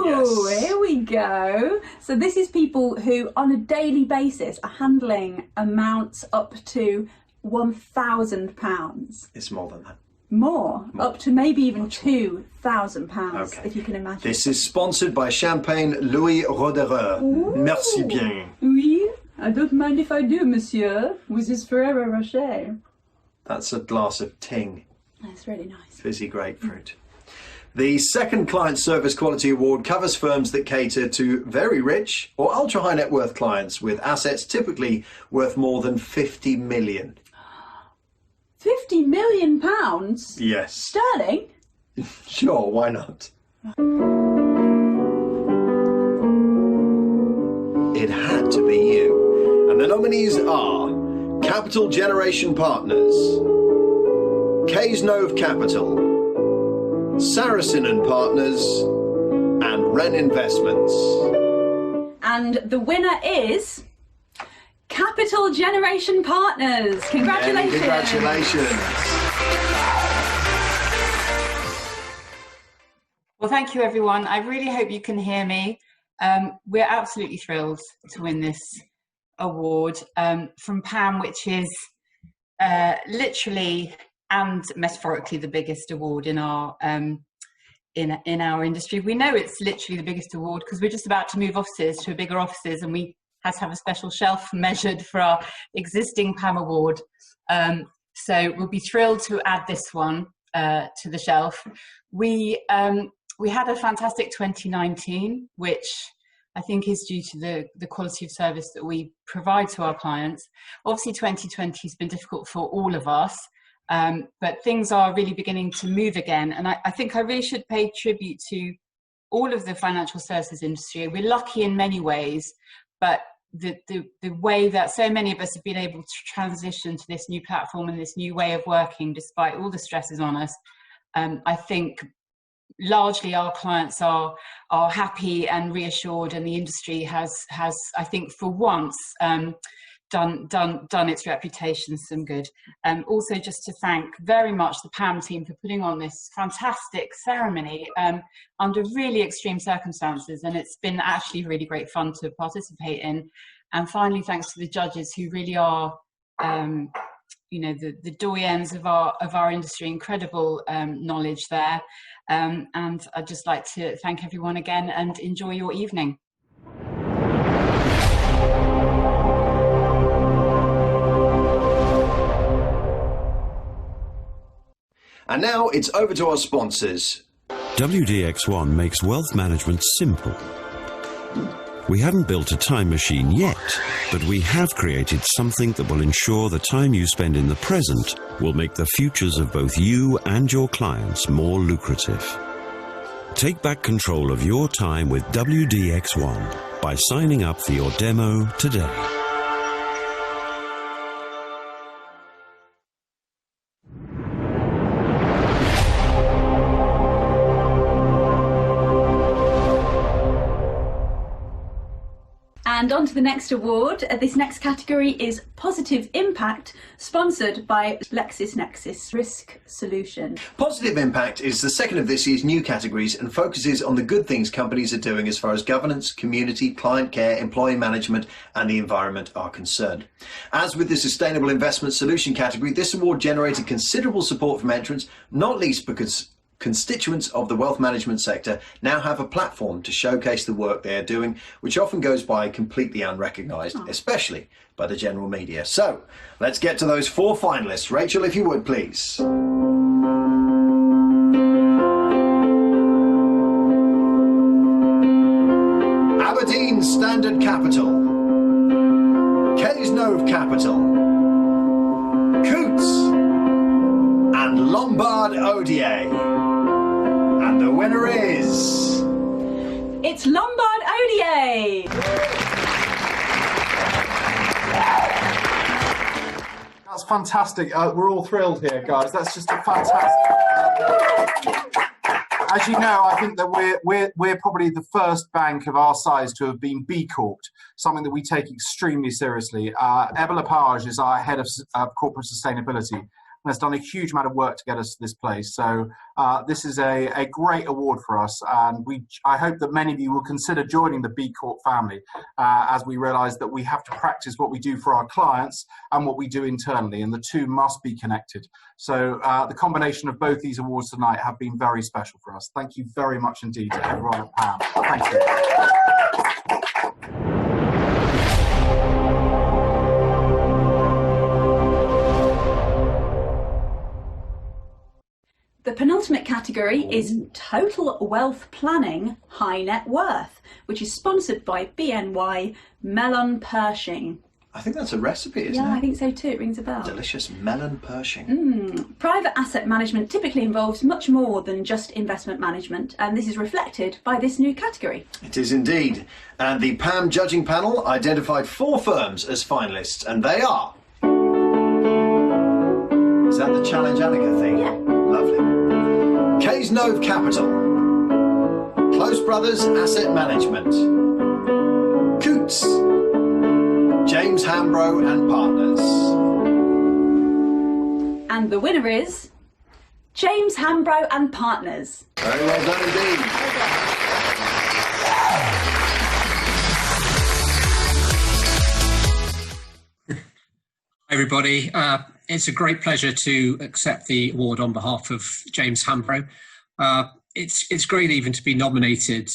Yes. Here we go. So this is people who on a daily basis are handling amounts up to £1,000. It's more than that. More, up to maybe even £2,000, if you can imagine. This is sponsored by Champagne Louis Roederer. Merci bien. Oui, I don't mind if I do, monsieur, with his Ferrero Rocher. That's a glass of Ting. That's really nice. Fizzy grapefruit. The second Client Service Quality Award covers firms that cater to very rich or ultra high net worth clients with assets typically worth more than 50 million. £50 million? Yes. Sterling? Sure, why not? It had to be you. And the nominees are Capital Generation Partners, Cazenove Capital, Saracen and Partners, and Wren Investments. And the winner is Capital Generation Partners. Congratulations. Many congratulations. Well, thank you, everyone. I really hope you can hear me. We're absolutely thrilled to win this award from PAM, which is literally and metaphorically the biggest award in our in our industry. We know it's literally the biggest award because we're just about to move offices to bigger offices, and we had to have a special shelf measured for our existing PAM award. So we'll be thrilled to add this one to the shelf. We had a fantastic 2019, which I think is due to the quality of service that we provide to our clients. Obviously 2020 has been difficult for all of us, but things are really beginning to move again. And I think I really should pay tribute to all of the financial services industry. We're lucky in many ways, but the way that so many of us have been able to transition to this new platform and this new way of working, despite all the stresses on us, I think largely our clients are happy and reassured, and the industry has I think for once done its reputation some good. Also, just to thank very much the PAM team for putting on this fantastic ceremony under really extreme circumstances, and it's been actually really great fun to participate in. And finally, thanks to the judges who really are you know, the doyens of our industry, incredible knowledge there. And I'd just like to thank everyone again and enjoy your evening. And now it's over to our sponsors. WDX1 makes wealth management simple. We haven't built a time machine yet, but we have created something that will ensure the time you spend in the present will make the futures of both you and your clients more lucrative. Take back control of your time with WDX1 by signing up for your demo today. And on to the next award. This next category is Positive Impact, sponsored by LexisNexis Risk Solution. Positive Impact is the second of this year's new categories and focuses on the good things companies are doing as far as governance, community, client care, employee management and the environment are concerned. As with the Sustainable Investment Solution category, this award generated considerable support from entrants, not least because constituents of the wealth management sector now have a platform to showcase the work they are doing, which often goes by completely unrecognised, especially by the general media. So, let's get to those four finalists. Rachel, if you would, please. Aberdeen Standard Capital, Cazenove Capital, Coutts, and Lombard Odier. And the winner is... It's Lombard Odier! That's fantastic. We're all thrilled here, guys. That's just a fantastic... As you know, I think that we're probably the first bank of our size to have been B Corp'd, something that we take extremely seriously. Eva Lepage is our head of corporate sustainability, and has done a huge amount of work to get us to this place. So this is a great award for us, and I hope that many of you will consider joining the B Corp family as we realise that we have to practice what we do for our clients and what we do internally, and the two must be connected. So the combination of both these awards tonight have been very special for us. Thank you very much indeed to everyone at PAM. Thank you. The penultimate category is Total Wealth Planning High Net Worth, which is sponsored by BNY Melon Pershing. I think that's a recipe, isn't it? Yeah, I think so too. It rings a bell. Delicious melon Pershing. Private asset management typically involves much more than just investment management, and this is reflected by this new category. It is indeed. And the PAM judging panel identified 4 firms as finalists, and they are... Is that the Challenge Annika theme? Yeah. Lovely. Cazenove Capital, Close Brothers Asset Management, Coots, James Hambro and Partners. And the winner is James Hambro and Partners. Very well done indeed. Hi everybody. It's a great pleasure to accept the award on behalf of James Hambro. It's great even to be nominated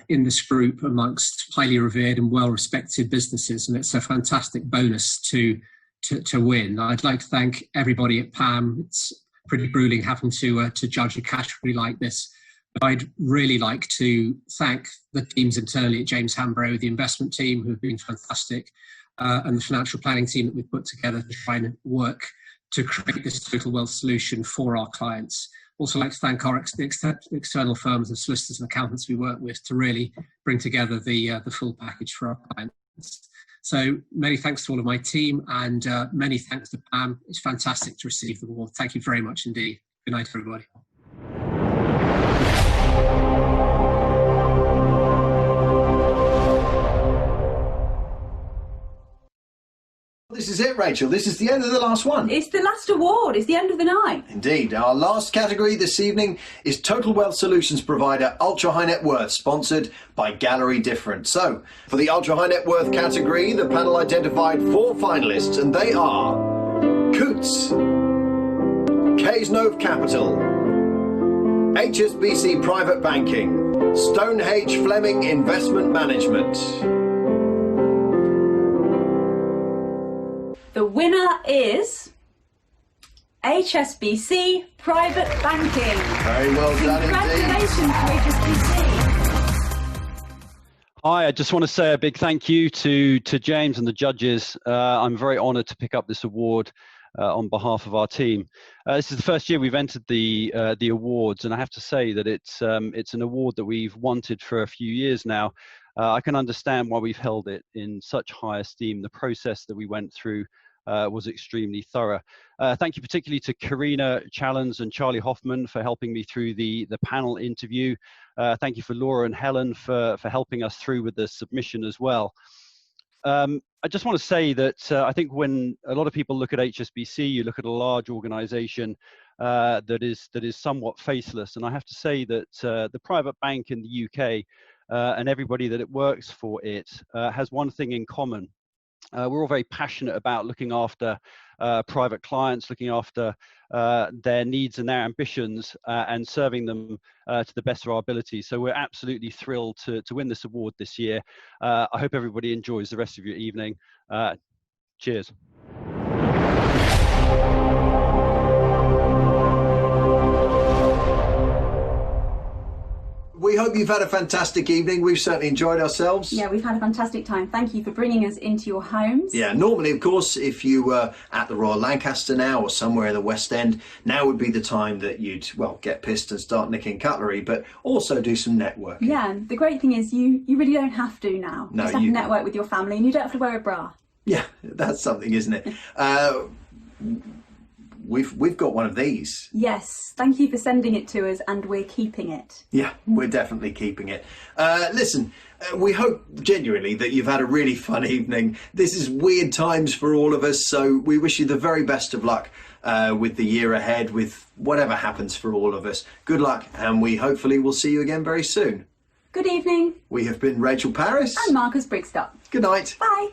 in this group amongst highly revered and well-respected businesses, and it's a fantastic bonus to win. I'd like to thank everybody at PAM. It's pretty grueling having to judge a category like this. But I'd really like to thank the teams internally at James Hambro, the investment team who have been fantastic, and the financial planning team that we've put together to try and work to create this total wealth solution for our clients. Also like to thank our external firms and solicitors and accountants we work with to really bring together the full package for our clients. So many thanks to all of my team, and many thanks to PAM. It's fantastic to receive the award. Thank you very much indeed. Good night, everybody. This is it, Rachel. This is the end of the last one. It's the last award. It's the end of the night. Indeed. Our last category this evening is Total Wealth Solutions provider Ultra High Net Worth, sponsored by Gallery Different. So, for the Ultra High Net Worth category, the panel identified 4 finalists, and they are Coots, Cazenove Capital, HSBC Private Banking, Stonehage Fleming Investment Management. The winner is HSBC Private Banking. Very well done Congratulations to HSBC. Hi, I just want to say a big thank you to James and the judges. I'm very honoured to pick up this award on behalf of our team. This is the first year we've entered the awards, and I have to say that it's an award that we've wanted for a few years now. I can understand why we've held it in such high esteem. The process that we went through was extremely thorough. Thank you particularly to Karina Challens and Charlie Hoffman for helping me through the panel interview. Thank you for Laura and Helen for helping us through with the submission as well. I just want to say that I think when a lot of people look at HSBC, you look at a large organization that is somewhat faceless. And I have to say that the private bank in the UK and everybody that it works for it has one thing in common. We're all very passionate about looking after private clients, looking after their needs and their ambitions, and serving them to the best of our ability. So we're absolutely thrilled to win this award this year. I hope everybody enjoys the rest of your evening. Cheers. We hope you've had a fantastic evening. We've certainly enjoyed ourselves. Yeah, we've had a fantastic time. Thank you for bringing us into your homes. Yeah, normally, of course, if you were at the Royal Lancaster now or somewhere in the West End, now would be the time that you'd, well, get pissed and start nicking cutlery, but also do some networking. Yeah, and the great thing is you really don't have to now. No, you just have to network with your family, and you don't have to wear a bra. Yeah, that's something, isn't it? We've got one of these. Yes, thank you for sending it to us, and we're keeping it. Yeah, we're definitely keeping it. Listen, we hope genuinely that you've had a really fun evening. This is weird times for all of us, so we wish you the very best of luck with the year ahead, with whatever happens for all of us. Good luck, and we hopefully will see you again very soon. Good evening. We have been Rachel Parris and Marcus Brigstock. Good night. Bye.